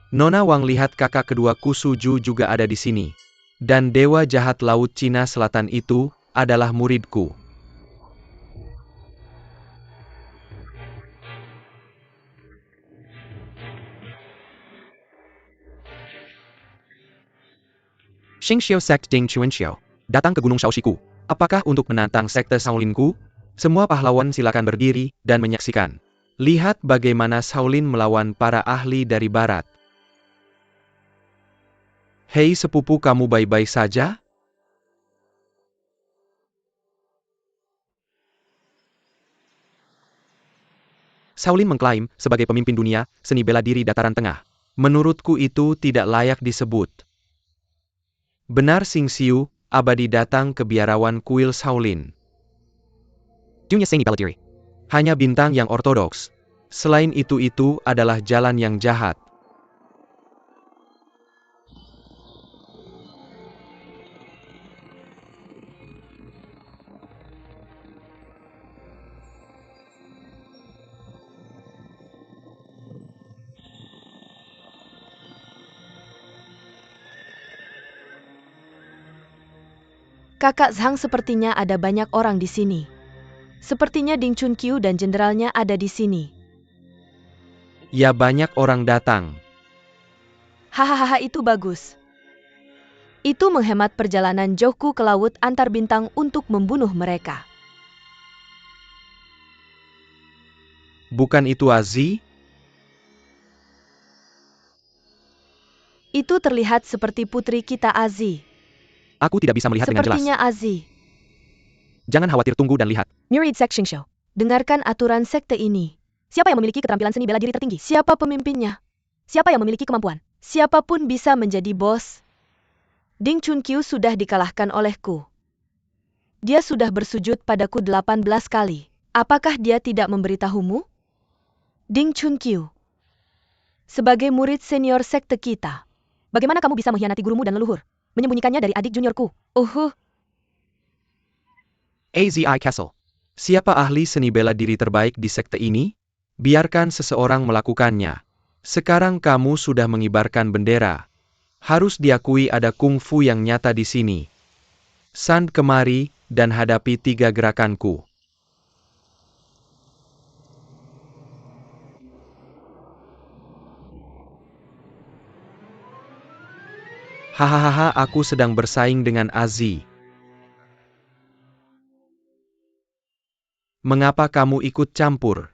Nona Wang, lihat, kakak kedua Kusuju juga ada di sini. Dan Dewa Jahat Laut Cina Selatan itu adalah muridku. Xingxiu Sect Ding Chuanxiao. Datang ke Gunung Shaoxiku. Apakah untuk menantang sekte Shaolinku? Semua pahlawan silakan berdiri dan menyaksikan. Lihat bagaimana Shaolin melawan para ahli dari barat. Hei sepupu, kamu baik-baik saja? Shaolin mengklaim, sebagai pemimpin dunia, seni bela diri dataran tengah. Menurutku itu tidak layak disebut. Benar Xingxiu, abadi datang ke biarawan kuil Shaolin. Dunia seni bela diri. Hanya bintang yang ortodoks. Selain itu adalah jalan yang jahat. Kakak Zhang, sepertinya ada banyak orang di sini. Sepertinya Ding Chunqiu dan jenderalnya ada di sini. Ya, banyak orang datang. Hahaha, itu bagus. Itu menghemat perjalanan jauhku ke laut antar bintang untuk membunuh mereka. Bukan itu Azi? Itu terlihat seperti putri kita Azi. Aku tidak bisa melihat dengan jelas. Sepertinya Azi. Jangan khawatir, tunggu dan lihat. Murid Sect Xingxiu. Dengarkan aturan sekte ini. Siapa yang memiliki keterampilan seni bela diri tertinggi? Siapa pemimpinnya? Siapa yang memiliki kemampuan? Siapapun bisa menjadi bos. Ding Chunqiu sudah dikalahkan olehku. Dia sudah bersujud padaku 18 kali. Apakah dia tidak memberitahumu? Ding Chunqiu. Sebagai murid senior sekte kita, bagaimana kamu bisa mengkhianati gurumu dan leluhur? Menyembunyikannya dari adik juniorku. Azi Kessel. Siapa ahli seni bela diri terbaik di sekte ini? Biarkan seseorang melakukannya. Sekarang kamu sudah mengibarkan bendera. Harus diakui ada kungfu yang nyata di sini. San, kemari dan hadapi 3 gerakanku. Hahaha, aku sedang bersaing dengan Azi. Mengapa kamu ikut campur?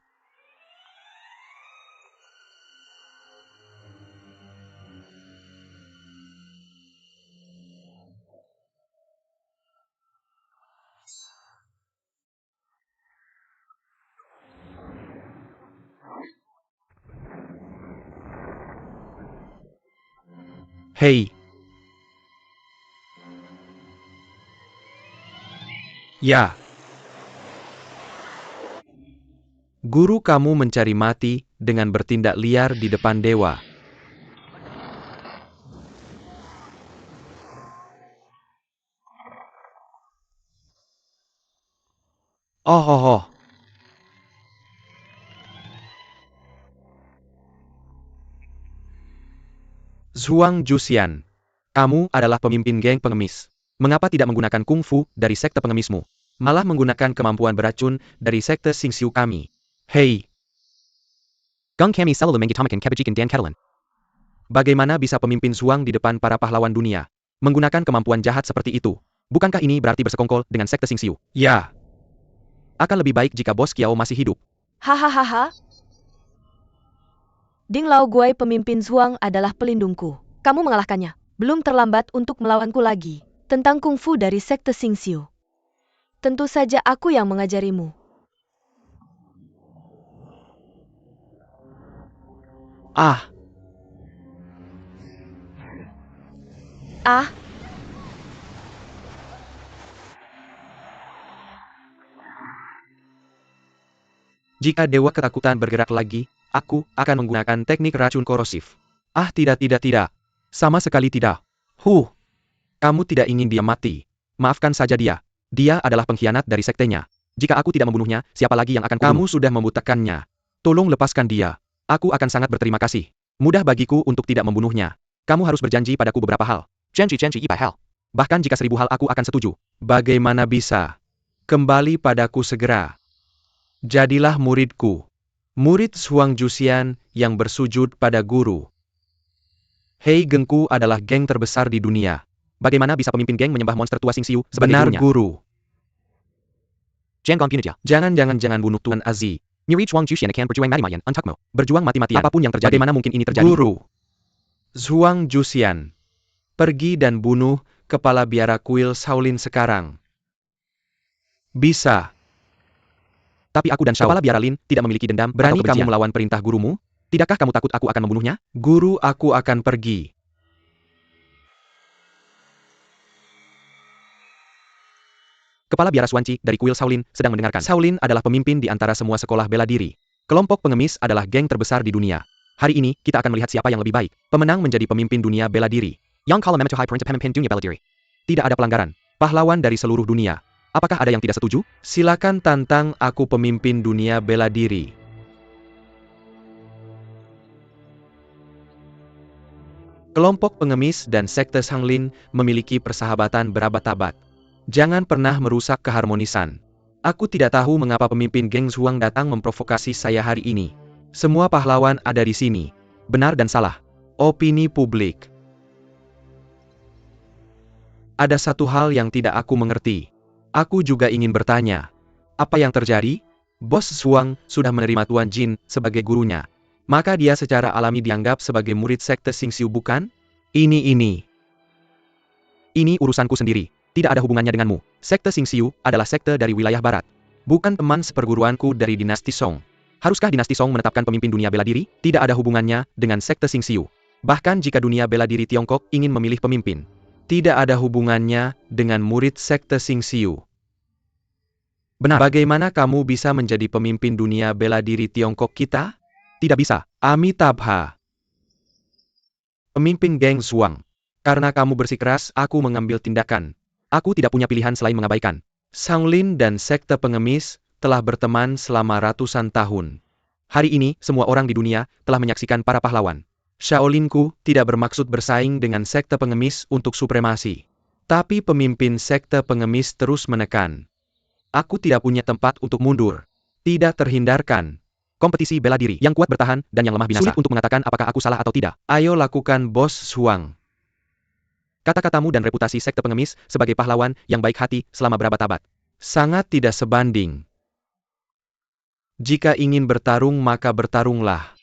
Hei. Ya. Guru kamu mencari mati dengan bertindak liar di depan dewa. Oh. Zhuang Juxian. Kamu adalah pemimpin geng pengemis. Mengapa tidak menggunakan kungfu dari sekte pengemismu? Malah menggunakan kemampuan beracun dari sekte Xingxiu kami. Hei. Geng kami selalu mengutamakan kebajikan dan keadilan. Bagaimana bisa pemimpin Zhuang di depan para pahlawan dunia menggunakan kemampuan jahat seperti itu? Bukankah ini berarti bersekongkol dengan sekte Xingxiu? Ya. Akan lebih baik jika bos Qiao masih hidup. Hahaha. Ding Lao Guai, pemimpin Zhuang, adalah pelindungku. Kamu mengalahkannya. Belum terlambat untuk melawanku lagi. Tentang kungfu dari sekte Xingxiu. Tentu saja aku yang mengajarimu. Ah. Jika dewa ketakutan bergerak lagi, aku akan menggunakan teknik racun korosif. Ah, tidak. Sama sekali tidak. Kamu tidak ingin dia mati. Maafkan saja dia. Dia adalah pengkhianat dari sektenya. Jika aku tidak membunuhnya, siapa lagi yang akan kubunuh? Kamu sudah membutakannya. Tolong lepaskan dia. Aku akan sangat berterima kasih. Mudah bagiku untuk tidak membunuhnya. Kamu harus berjanji padaku beberapa hal. Janji 100 hal. Bahkan jika 1000 hal aku akan setuju. Bagaimana bisa? Kembali padaku segera. Jadilah muridku. Murid Zhuang Juxian yang bersujud pada guru. Hei, gengku adalah geng terbesar di dunia. Bagaimana bisa pemimpin geng menyembah monster tua Xingxiu sebagai Benar, gurunya? Guru. Jangan Punija. Jangan bunuh Tuan Azi. Nyuri Chuang Jushian can berjuang mati-matian, untukmu. Berjuang mati-matian. Apapun yang terjadi. Bagaimana mungkin ini terjadi? Guru. Zhuang Juxian. Pergi dan bunuh kepala biara kuil Shaolin sekarang. Bisa. Tapi aku dan Shao, kepala biara Lin, tidak memiliki dendam. Berani atau kamu kebencian. melawan perintah gurumu? Tidakkah kamu takut aku akan membunuhnya? Guru, aku akan pergi. Kepala biara Xuanqi dari kuil Shaolin sedang mendengarkan. Shaolin adalah pemimpin di antara semua sekolah bela diri. Kelompok pengemis adalah geng terbesar di dunia. Hari ini, kita akan melihat siapa yang lebih baik. Pemenang menjadi pemimpin dunia bela diri. Yang kalah memang high pemimpin dunia bela diri. Tidak ada pelanggaran. Pahlawan dari seluruh dunia. Apakah ada yang tidak setuju? Silakan tantang aku pemimpin dunia bela diri. Kelompok pengemis dan sekte Shaolin memiliki persahabatan berabad-abad. Jangan pernah merusak keharmonisan. Aku tidak tahu mengapa pemimpin geng Zhuang datang memprovokasi saya hari ini. Semua pahlawan ada di sini. Benar dan salah. Opini publik. Ada satu hal yang tidak aku mengerti. Aku juga ingin bertanya. Apa yang terjadi? Bos Zhuang sudah menerima Tuan Jin sebagai gurunya. Maka dia secara alami dianggap sebagai murid sekte Xingxiu bukan? Ini urusanku sendiri. Tidak ada hubungannya denganmu. Sekte Xingxiu adalah sekte dari wilayah barat. Bukan teman seperguruanku dari dinasti Song. Haruskah dinasti Song menetapkan pemimpin dunia bela diri? Tidak ada hubungannya dengan sekte Xingxiu. Bahkan jika dunia bela diri Tiongkok ingin memilih pemimpin. Tidak ada hubungannya dengan murid sekte Xingxiu. Benar. Bagaimana kamu bisa menjadi pemimpin dunia bela diri Tiongkok kita? Tidak bisa. Amitabha. Pemimpin geng Zhuang. Karena kamu bersikeras, aku mengambil tindakan. Aku tidak punya pilihan selain mengabaikan. Shaolin dan sekte pengemis telah berteman selama ratusan tahun. Hari ini, semua orang di dunia telah menyaksikan para pahlawan. Shaolinku tidak bermaksud bersaing dengan sekte pengemis untuk supremasi. Tapi pemimpin sekte pengemis terus menekan. Aku tidak punya tempat untuk mundur. Tidak terhindarkan. Kompetisi bela diri yang kuat bertahan dan yang lemah binasa. Sulit untuk mengatakan apakah aku salah atau tidak. Ayo lakukan, Bos Zhuang. Kata-katamu dan reputasi sekte pengemis sebagai pahlawan yang baik hati selama berabad-abad sangat tidak sebanding. Jika ingin bertarung maka bertarunglah.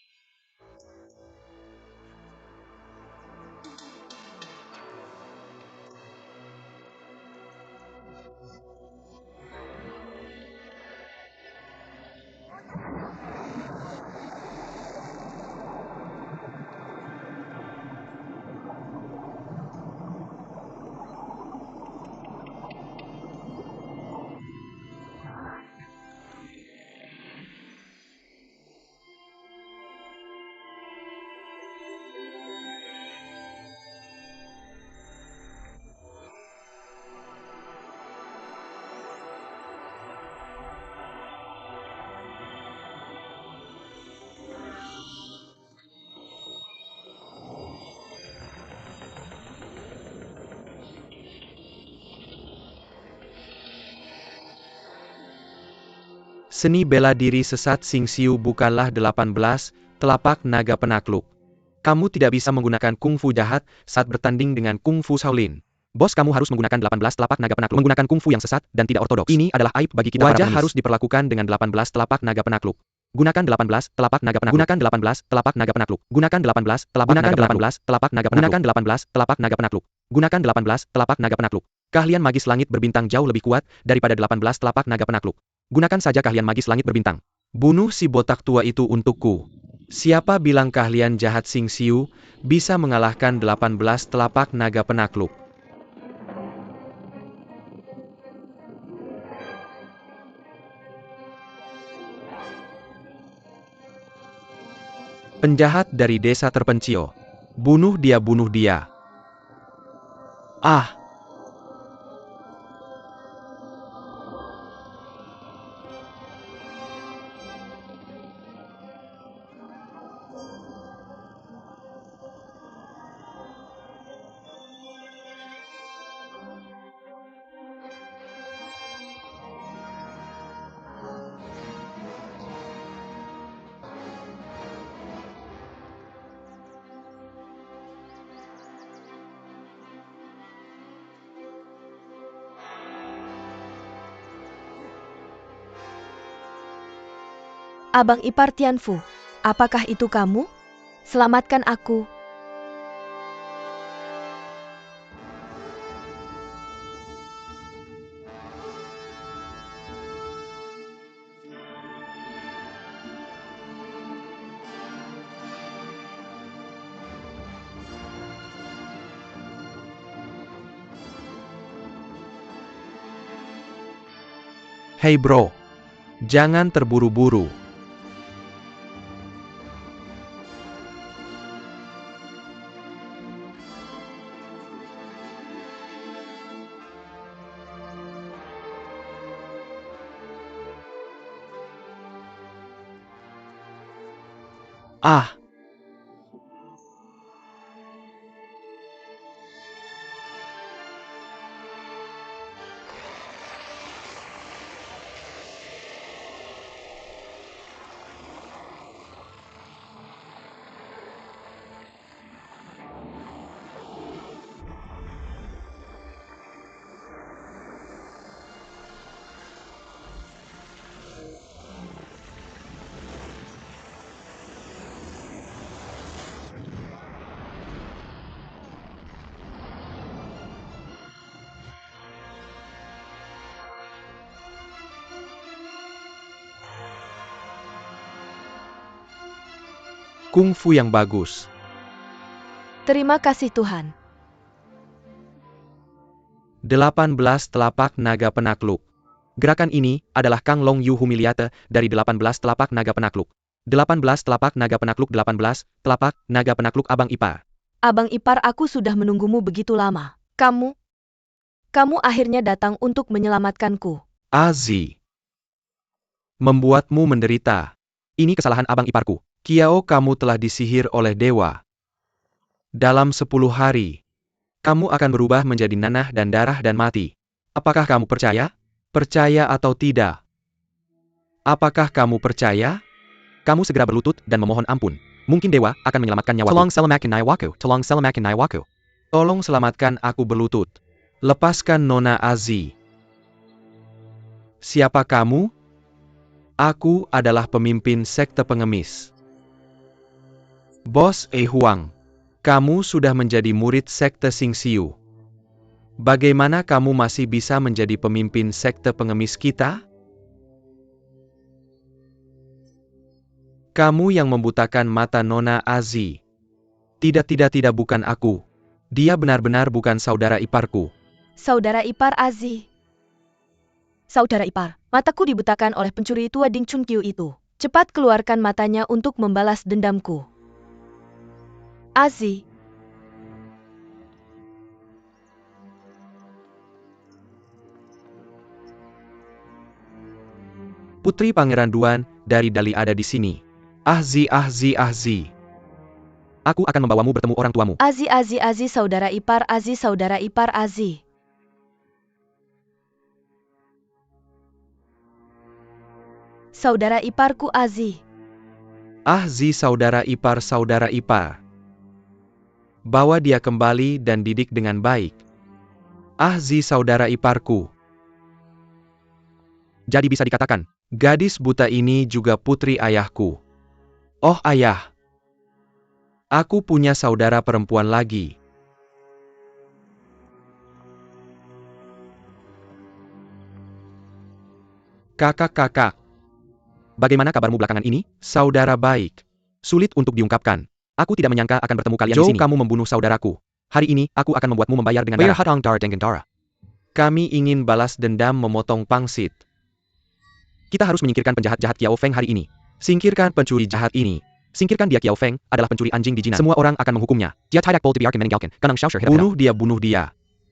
Seni bela diri sesat Xingxiu bukanlah 18 telapak naga penakluk. Kamu tidak bisa menggunakan kungfu jahat saat bertanding dengan kungfu Shaolin. Bos, kamu harus menggunakan 18 telapak naga penakluk. Menggunakan kungfu yang sesat dan tidak ortodoks. Ini adalah aib bagi kita para pengemis. Wajah harus diperlakukan dengan 18 telapak naga penakluk. Gunakan 18 telapak naga penakluk. Gunakan 18 telapak naga penakluk. Gunakan 18 telapak naga penakluk. 18 telapak naga penakluk. Gunakan 18 telapak naga penakluk. Gunakan 18 telapak naga penakluk. Keahlian magis langit berbintang jauh lebih kuat daripada 18 telapak naga penakluk. Gunakan saja keahlian magis langit berbintang. Bunuh si botak tua itu untukku. Siapa bilang keahlian jahat Xingxiu bisa mengalahkan 18 telapak naga penakluk? Penjahat dari desa terpencil. Bunuh dia, bunuh dia. Ah! Abang ipar Tianfu, apakah itu kamu? Selamatkan aku. Hei bro, jangan terburu-buru. Ah, kungfu yang bagus. Terima kasih Tuhan. 18 telapak naga penakluk. Gerakan ini adalah Kang Long Yu Humiliate dari 18 telapak naga penakluk. 18 telapak naga penakluk 18 telapak naga penakluk abang ipar. Abang ipar, aku sudah menunggumu begitu lama. Kamu akhirnya datang untuk menyelamatkanku. Azi. Membuatmu menderita. Ini kesalahan abang iparku. Kiao, kamu telah disihir oleh dewa. Dalam 10 hari, kamu akan berubah menjadi nanah dan darah dan mati. Apakah kamu percaya? Percaya atau tidak? Apakah kamu percaya? Kamu segera berlutut dan memohon ampun. Mungkin dewa akan menyelamatkan nyawaku. Tolong selamatkan aku berlutut. Lepaskan Nona Azi. Siapa kamu? Aku adalah pemimpin sekte pengemis. Bos Huang, kamu sudah menjadi murid sekte Xingxiu. Bagaimana kamu masih bisa menjadi pemimpin sekte pengemis kita? Kamu yang membutakan mata Nona Azi. Tidak, bukan aku. Dia benar-benar bukan saudara iparku. Saudara ipar Azi. Saudara ipar, mataku dibutakan oleh pencuri tua Ding Chunqiu itu. Cepat keluarkan matanya untuk membalas dendamku. Azi. Putri Pangeran Duan dari Dali ada di sini. Ahzi. Aku akan membawamu bertemu orang tuamu. Azi, saudara ipar Azi, saudara ipar Azi. Saudara iparku Azi. Ahzi, saudara ipar. Bawa dia kembali dan didik dengan baik. Ahzi, saudara iparku. Jadi bisa dikatakan, gadis buta ini juga putri ayahku. Oh ayah. Aku punya saudara perempuan lagi. Kakak. Bagaimana kabarmu belakangan ini, saudara baik? Sulit untuk diungkapkan. Aku tidak menyangka akan bertemu kalian di sini. Kamu membunuh saudaraku. Hari ini, aku akan membuatmu membayar dengan darah. Kami ingin balas dendam memotong pangsit. Kita harus menyingkirkan penjahat-jahat Kiao Feng hari ini. Singkirkan pencuri jahat ini. Singkirkan dia. Kiao Feng adalah pencuri anjing di Jinan. Semua orang akan menghukumnya.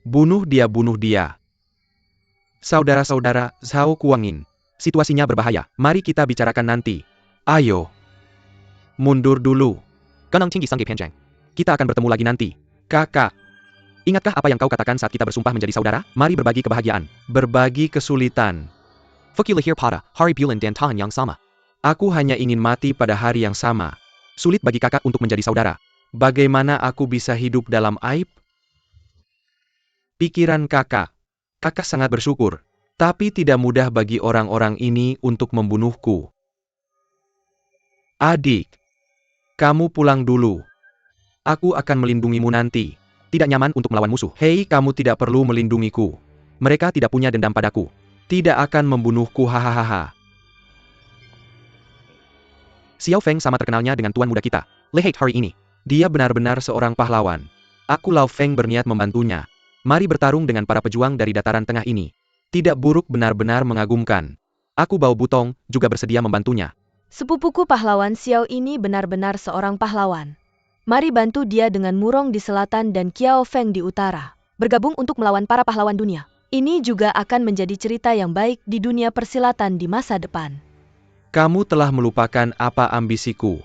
Bunuh dia. Saudara-saudara, Zhao Kuangin. Situasinya berbahaya. Mari kita bicarakan nanti. Ayo. Mundur dulu. Kita akan bertemu lagi nanti. Kakak. Ingatkah apa yang kau katakan saat kita bersumpah menjadi saudara? Mari berbagi kebahagiaan. Berbagi kesulitan. Aku hanya ingin mati pada hari yang sama. Sulit bagi kakak untuk menjadi saudara. Bagaimana aku bisa hidup dalam aib? Pikiran kakak. Kakak sangat bersyukur. Tapi tidak mudah bagi orang-orang ini untuk membunuhku. Adik, kamu pulang dulu. Aku akan melindungimu nanti. Tidak nyaman untuk melawan musuh. Hei, kamu tidak perlu melindungiku. Mereka tidak punya dendam padaku. Tidak akan membunuhku, hahaha. Xiao Feng sama terkenalnya dengan tuan muda kita, Lehate hari ini. Dia benar-benar seorang pahlawan. Aku Lao Feng berniat membantunya. Mari bertarung dengan para pejuang dari dataran tengah ini. Tidak buruk, benar-benar mengagumkan. Aku Bao Butong juga bersedia membantunya. Sepupuku pahlawan Xiao ini benar-benar seorang pahlawan. Mari bantu dia dengan Murong di selatan dan Kiao Feng di utara. Bergabung untuk melawan para pahlawan dunia. Ini juga akan menjadi cerita yang baik di dunia persilatan di masa depan. Kamu telah melupakan apa ambisiku.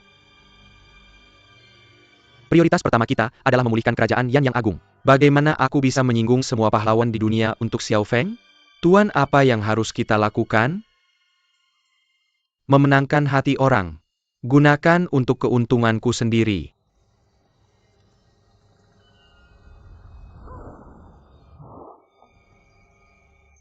Prioritas pertama kita adalah memulihkan kerajaan Yan yang agung. Bagaimana aku bisa menyinggung semua pahlawan di dunia untuk Xiao Feng? Tuan, apa yang harus kita lakukan? Memenangkan hati orang. Gunakan untuk keuntunganku sendiri.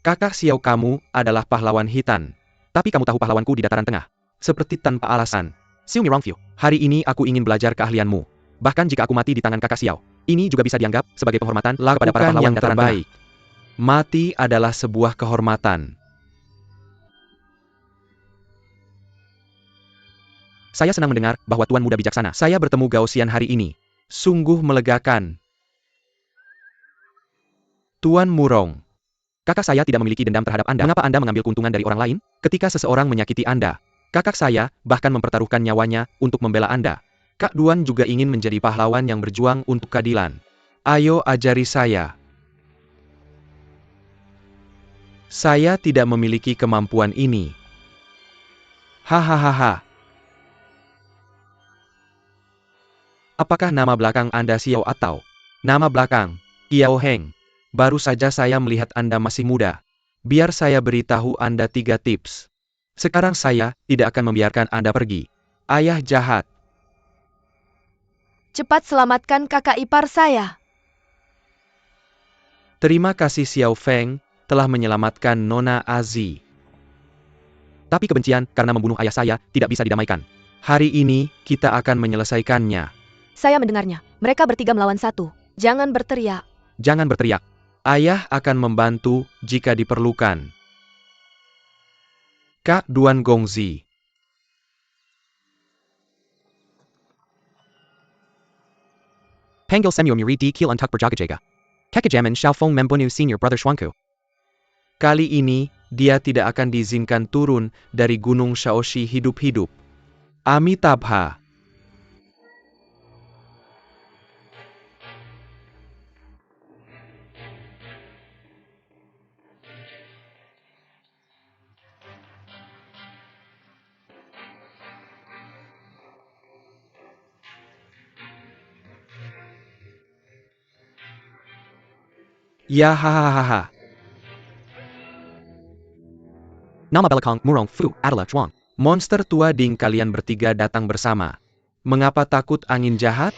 Kakak Xiao, kamu adalah pahlawan hitan. Tapi kamu tahu pahlawanku di dataran tengah. Seperti tanpa alasan. Xiao Mirongfiu, hari ini aku ingin belajar keahlianmu. Bahkan jika aku mati di tangan kakak Xiao, ini juga bisa dianggap sebagai penghormatan kepada para Lakukan pahlawan yang dataran terbaik. tengah. Mati adalah sebuah kehormatan. Saya senang mendengar bahwa tuan muda bijaksana. Saya bertemu Gao Xian hari ini. Sungguh melegakan. Tuan Murong. Kakak saya tidak memiliki dendam terhadap Anda. Mengapa Anda mengambil keuntungan dari orang lain? Ketika seseorang menyakiti Anda, kakak saya bahkan mempertaruhkan nyawanya untuk membela Anda. Kak Duan juga ingin menjadi pahlawan yang berjuang untuk keadilan. Ayo ajari saya. Saya tidak memiliki kemampuan ini. Hahaha. Apakah nama belakang Anda Xiao atau nama belakang Kiao Heng? Baru saja saya melihat Anda masih muda. Biar saya beritahu Anda 3 tips. Sekarang saya tidak akan membiarkan Anda pergi. Ayah jahat. Cepat selamatkan kakak ipar saya. Terima kasih Xiao Feng telah menyelamatkan Nona Azi. Tapi kebencian karena membunuh ayah saya tidak bisa didamaikan. Hari ini kita akan menyelesaikannya. Saya mendengarnya. Mereka bertiga melawan satu. Jangan berteriak. Jangan berteriak. Ayah akan membantu jika diperlukan. Kak Duan Gongzi. Panggil Semyo Muri di Kiel untuk berjaga-jaga. Kekajaman Xiaofeng membunuh senior brother Xuanku. Kali ini, dia tidak akan diizinkan turun dari Gunung Shaoxi hidup-hidup. Amitabha. Ya hahaha. Nama belakang Murong Fu adalah Chuang. Monster tua Ding, kalian bertiga datang bersama. Mengapa takut angin jahat?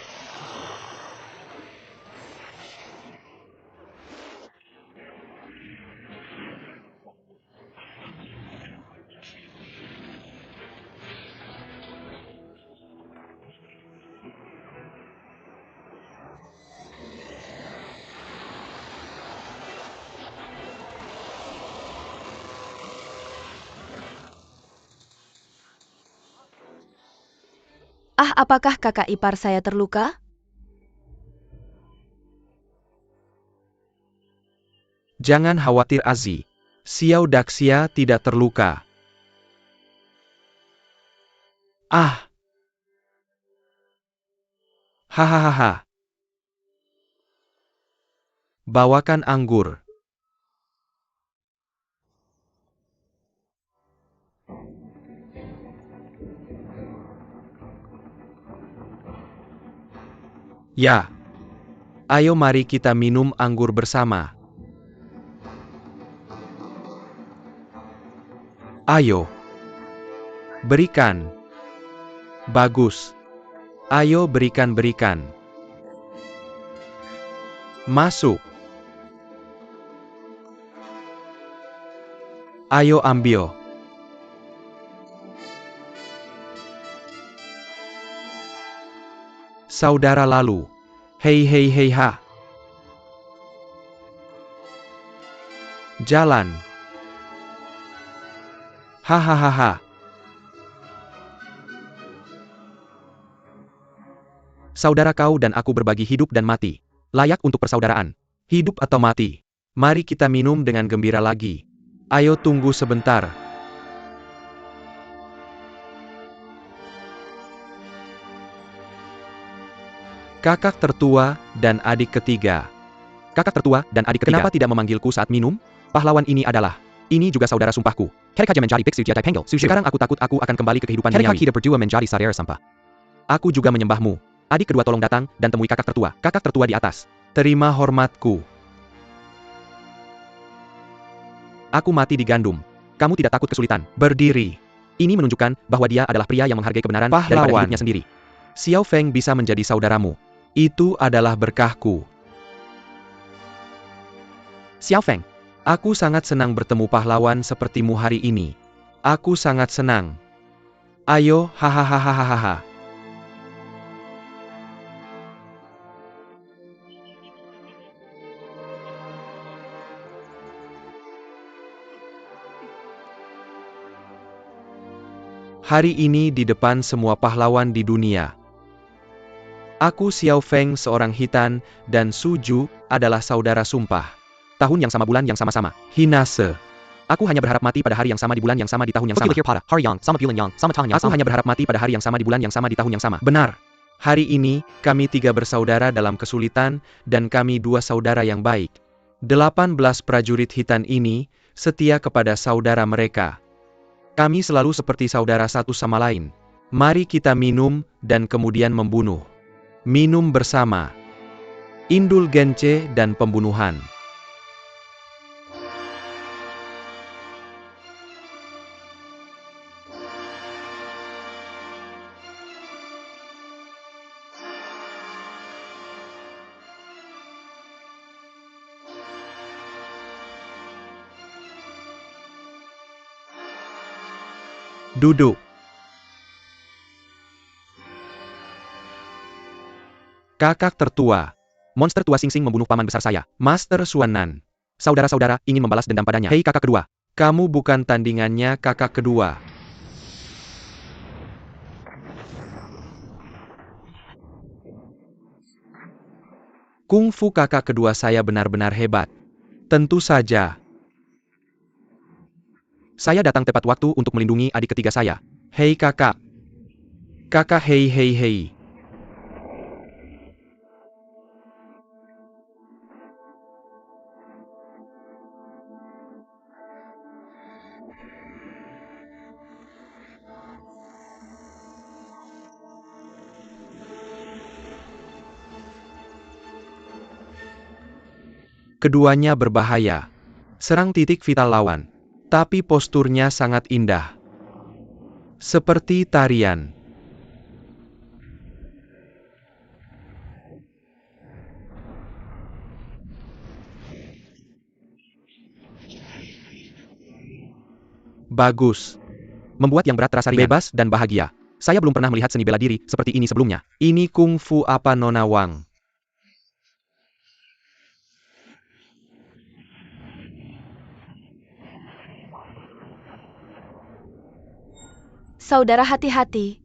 Ah, apakah kakak ipar saya terluka? Jangan khawatir Azi. Xiao Daxia tidak terluka. Ah. Hahaha. Bawakan anggur. Ya. Ayo mari kita minum anggur bersama. Ayo. Berikan. Bagus. Ayo berikan. Masuk. Ayo ambil. Saudara lalu. Hei hei hei ha. Jalan. Hahaha. Saudara kau dan aku berbagi hidup dan mati. Layak untuk persaudaraan. Hidup atau mati. Mari kita minum dengan gembira lagi. Ayo tunggu sebentar. Kakak tertua dan adik ketiga. Kakak tertua dan adik ketiga. Kenapa tidak memanggilku saat minum? Pahlawan ini adalah. Ini juga saudara sumpahku. Sekarang aku takut aku akan kembali ke kehidupan duniawi. Aku juga menyembahmu. Adik kedua tolong datang dan temui kakak tertua. Kakak tertua di atas. Terima hormatku. Aku mati di gandum. Kamu tidak takut kesulitan. Berdiri. Ini menunjukkan bahwa dia adalah pria yang menghargai kebenaran daripada hidupnya sendiri. Xiao Feng bisa menjadi saudaramu. Itu adalah berkahku. Xiao Feng, aku sangat senang bertemu pahlawan sepertimu hari ini. Aku sangat senang. Ayo, hahaha. Hari ini di depan semua pahlawan di dunia. Aku Xiao Feng seorang Hitan, dan Suju adalah saudara sumpah. Tahun yang sama bulan yang sama-sama. Hinase. Aku hanya berharap mati pada hari yang sama di bulan yang sama di tahun yang sama. Aku hanya berharap mati pada hari yang sama di bulan yang sama di tahun yang sama. Benar. Hari ini, kami tiga bersaudara dalam kesulitan, dan kami dua saudara yang baik. 18 prajurit Hitan ini, setia kepada saudara mereka. Kami selalu seperti saudara satu sama lain. Mari kita minum, dan kemudian membunuh. Minum bersama. Indulgence dan pembunuhan. Duduk. Kakak tertua. Monster tua Sing Sing membunuh paman besar saya, Master Suanan. Saudara-saudara ingin membalas dendam padanya. Hei kakak kedua. Kamu bukan tandingannya kakak kedua. Kungfu kakak kedua saya benar-benar hebat. Tentu saja. Saya datang tepat waktu untuk melindungi adik ketiga saya. Hei kakak. Kakak hei hei hei. Keduanya berbahaya. Serang titik vital lawan. Tapi posturnya sangat indah. Seperti tarian. Bagus. Membuat yang berat terasa ringan. Bebas dan bahagia. Saya belum pernah melihat seni bela diri seperti ini sebelumnya. Ini kungfu apa Nona Wang? Saudara hati-hati.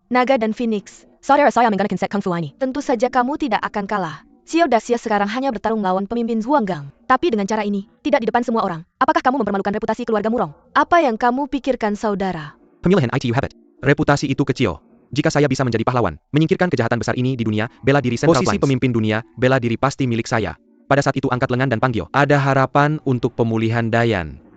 Naga dan Phoenix. Saudara saya menggunakan set Kung Fu ini. Tentu saja kamu tidak akan kalah. Xiao Daxia sekarang hanya bertarung melawan pemimpin Zhuanggang. Tapi dengan cara ini, tidak di depan semua orang. Apakah kamu mempermalukan reputasi keluarga Murong? Apa yang kamu pikirkan saudara? Pemilihan ITU habit. Reputasi itu kecil. Jika saya bisa menjadi pahlawan, menyingkirkan kejahatan besar ini di dunia, bela diri Central Posisi pemimpin dunia, bela diri pasti milik saya. Pada saat itu angkat lengan dan panggil. Ada harapan untuk pemulihan Dayan.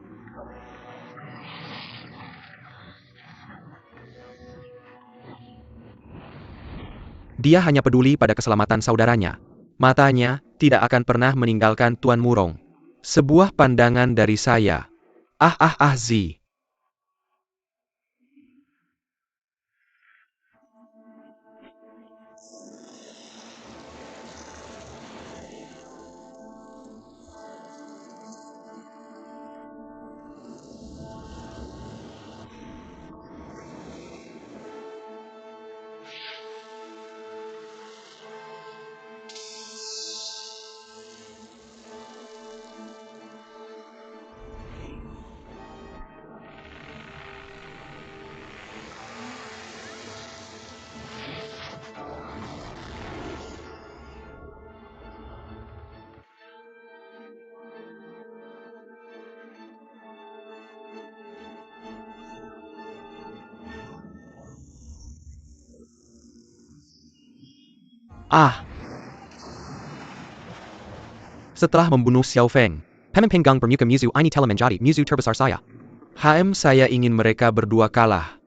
Dia hanya peduli pada keselamatan saudaranya. Matanya tidak akan pernah meninggalkan Tuan Murong. Sebuah pandangan dari saya. Zi. Ah! Setelah membunuh Xiao Feng, Pemimpin Gang Bermuka Muzu ini telah menjadi musuh terbesar saya. saya ingin mereka berdua kalah.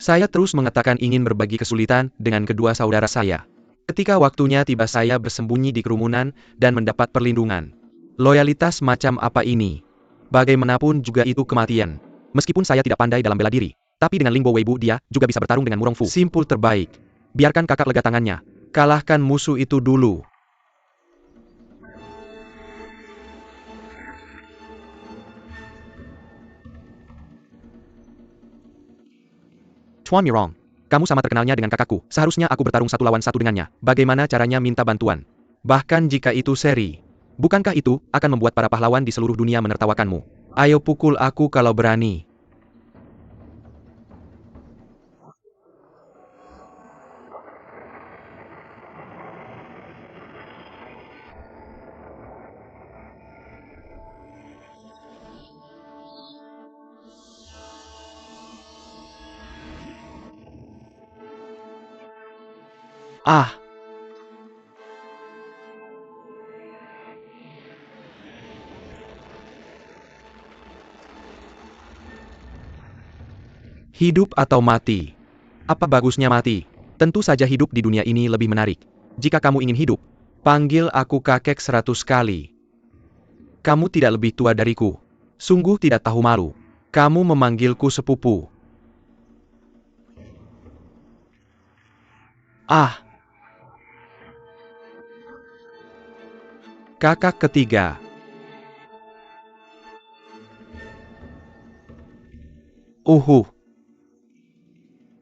Saya terus mengatakan ingin berbagi kesulitan dengan kedua saudara saya. Ketika waktunya tiba saya bersembunyi di kerumunan dan mendapat perlindungan. Loyalitas macam apa ini? Bagaimanapun juga itu kematian. Meskipun saya tidak pandai dalam bela diri, tapi dengan Lingbo Weibu dia juga bisa bertarung dengan Murong Fu. Simpul terbaik. Biarkan kakak lega tangannya. Kalahkan musuh itu dulu. Tuan Mirong, kamu sama terkenalnya dengan kakakku. Seharusnya aku bertarung 1 lawan 1 dengannya. Bagaimana caranya minta bantuan? Bahkan jika itu seri. Bukankah itu akan membuat para pahlawan di seluruh dunia menertawakanmu? Ayo pukul aku kalau berani. Ah! Hidup atau mati? Apa bagusnya mati? Tentu saja hidup di dunia ini lebih menarik. Jika kamu ingin hidup, Panggil aku kakek 100 kali. Kamu tidak lebih tua dariku. Sungguh tidak tahu malu. Kamu memanggilku sepupu. Ah! Kakak ketiga.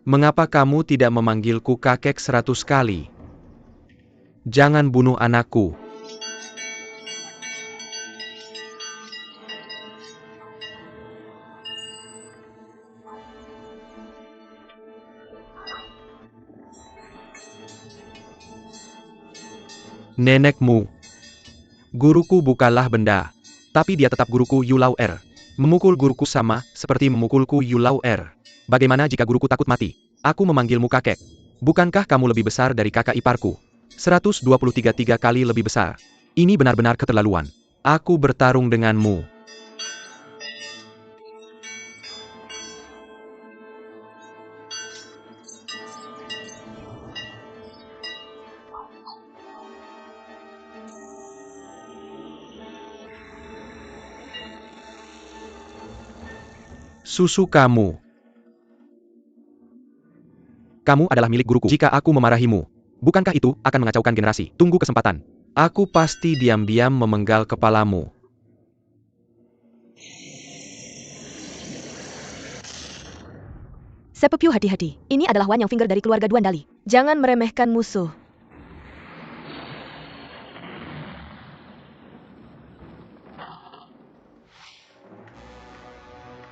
Mengapa kamu tidak memanggilku kakek 100 kali? Jangan bunuh anakku. Nenekmu. Guruku bukanlah benda. tapi dia tetap guruku Yu Lao Er. Memukul guruku sama seperti memukulku Yu Lao Er. Bagaimana jika guruku takut mati? Aku memanggilmu kakek. Bukankah kamu lebih besar dari kakak iparku? 123 kali lebih besar. Ini benar-benar keterlaluan. Aku bertarung denganmu. Susu kamu. Kamu adalah milik guruku. Jika aku memarahimu, bukankah itu akan mengacaukan generasi? Tunggu kesempatan. Aku pasti diam-diam memenggal kepalamu. Sepupu hati-hati. Ini adalah Wan Yang Finger dari keluarga Duan Dali. Jangan meremehkan musuh.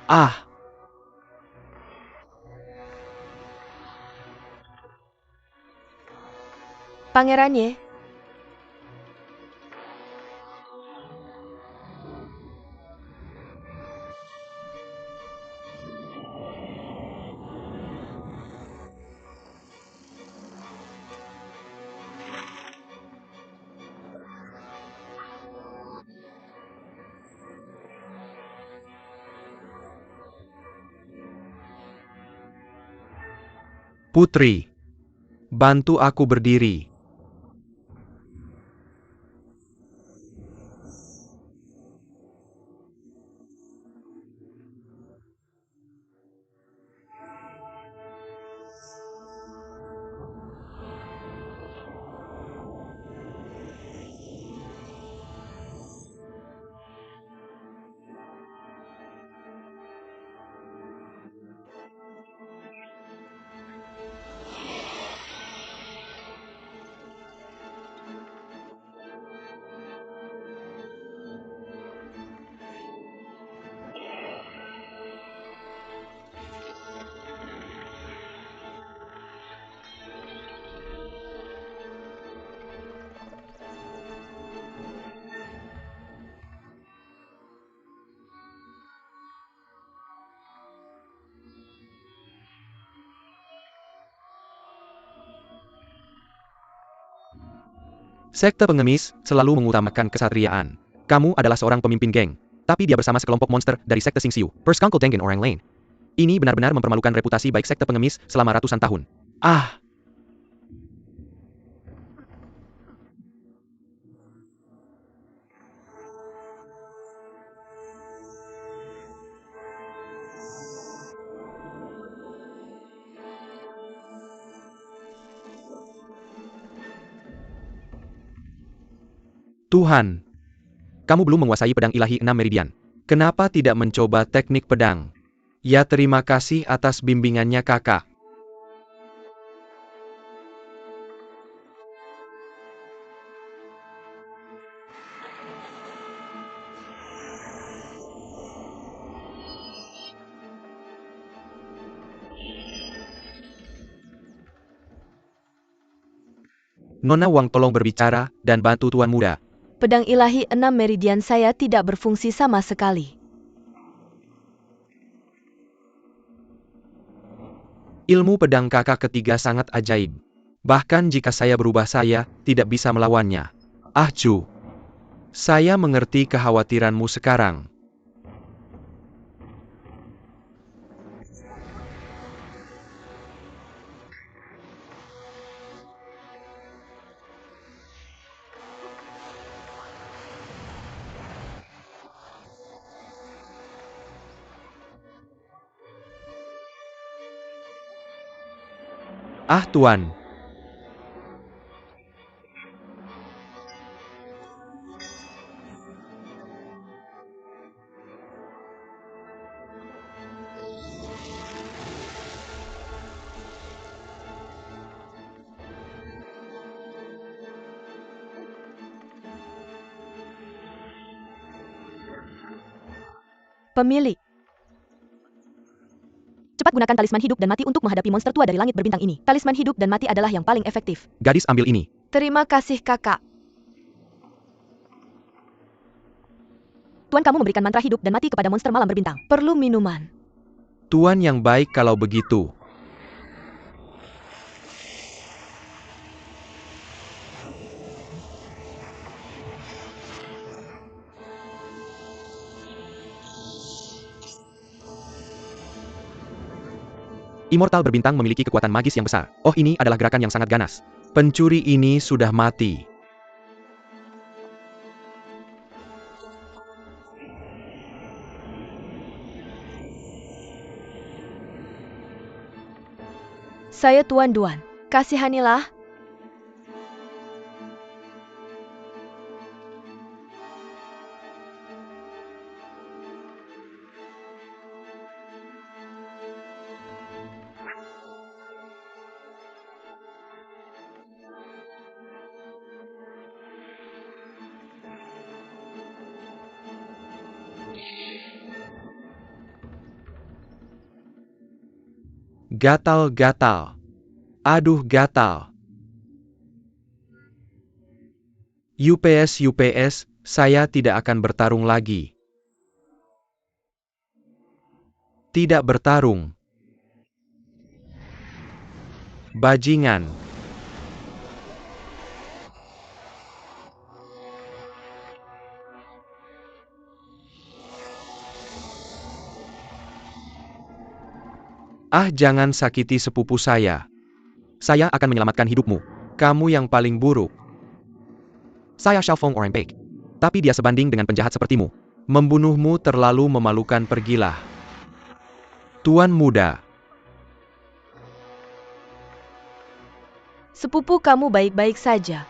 Ah! Pangeran Ye, Putri. Bantu aku berdiri. Sekte pengemis selalu mengutamakan kesatriaan. Kamu adalah seorang pemimpin geng, tapi dia bersama sekelompok monster dari sekte Xingxiu, Perskangkul Tengen orang lain. Ini benar-benar mempermalukan reputasi baik sekte pengemis selama ratusan tahun. Ah! Tuhan, kamu belum menguasai pedang ilahi 6 meridian. Kenapa tidak mencoba teknik pedang? Ya, terima kasih atas bimbingannya kakak. Nona Wang, tolong berbicara dan bantu tuan muda. Pedang ilahi 6 meridian saya tidak berfungsi sama sekali. Ilmu pedang kakak ketiga sangat ajaib. Bahkan jika saya berubah saya tidak bisa melawannya. Ah Chu, saya mengerti kekhawatiranmu sekarang. Ah tuan. Pemilik. Cepat gunakan talisman hidup dan mati untuk menghadapi monster tua dari langit berbintang ini. Talisman hidup dan mati adalah yang paling efektif. Gadis, ambil ini. Terima kasih kakak. Tuan, kamu memberikan mantra hidup dan mati kepada monster malam berbintang. Perlu minuman. Tuan yang baik kalau begitu. Immortal berbintang memiliki kekuatan magis yang besar. Oh, ini adalah gerakan yang sangat ganas. Pencuri ini sudah mati. Saya Tuan Duan. Kasihanilah. Gatal-gatal. Aduh, gatal. UPS, saya tidak akan bertarung lagi. Tidak bertarung. Bajingan. Ah, jangan sakiti sepupu saya. Saya akan menyelamatkan hidupmu. Kamu yang paling buruk. Saya Xiaofeng orang baik. Tapi dia sebanding dengan penjahat sepertimu. Membunuhmu terlalu memalukan, pergilah. Tuan muda. Sepupu kamu baik-baik saja.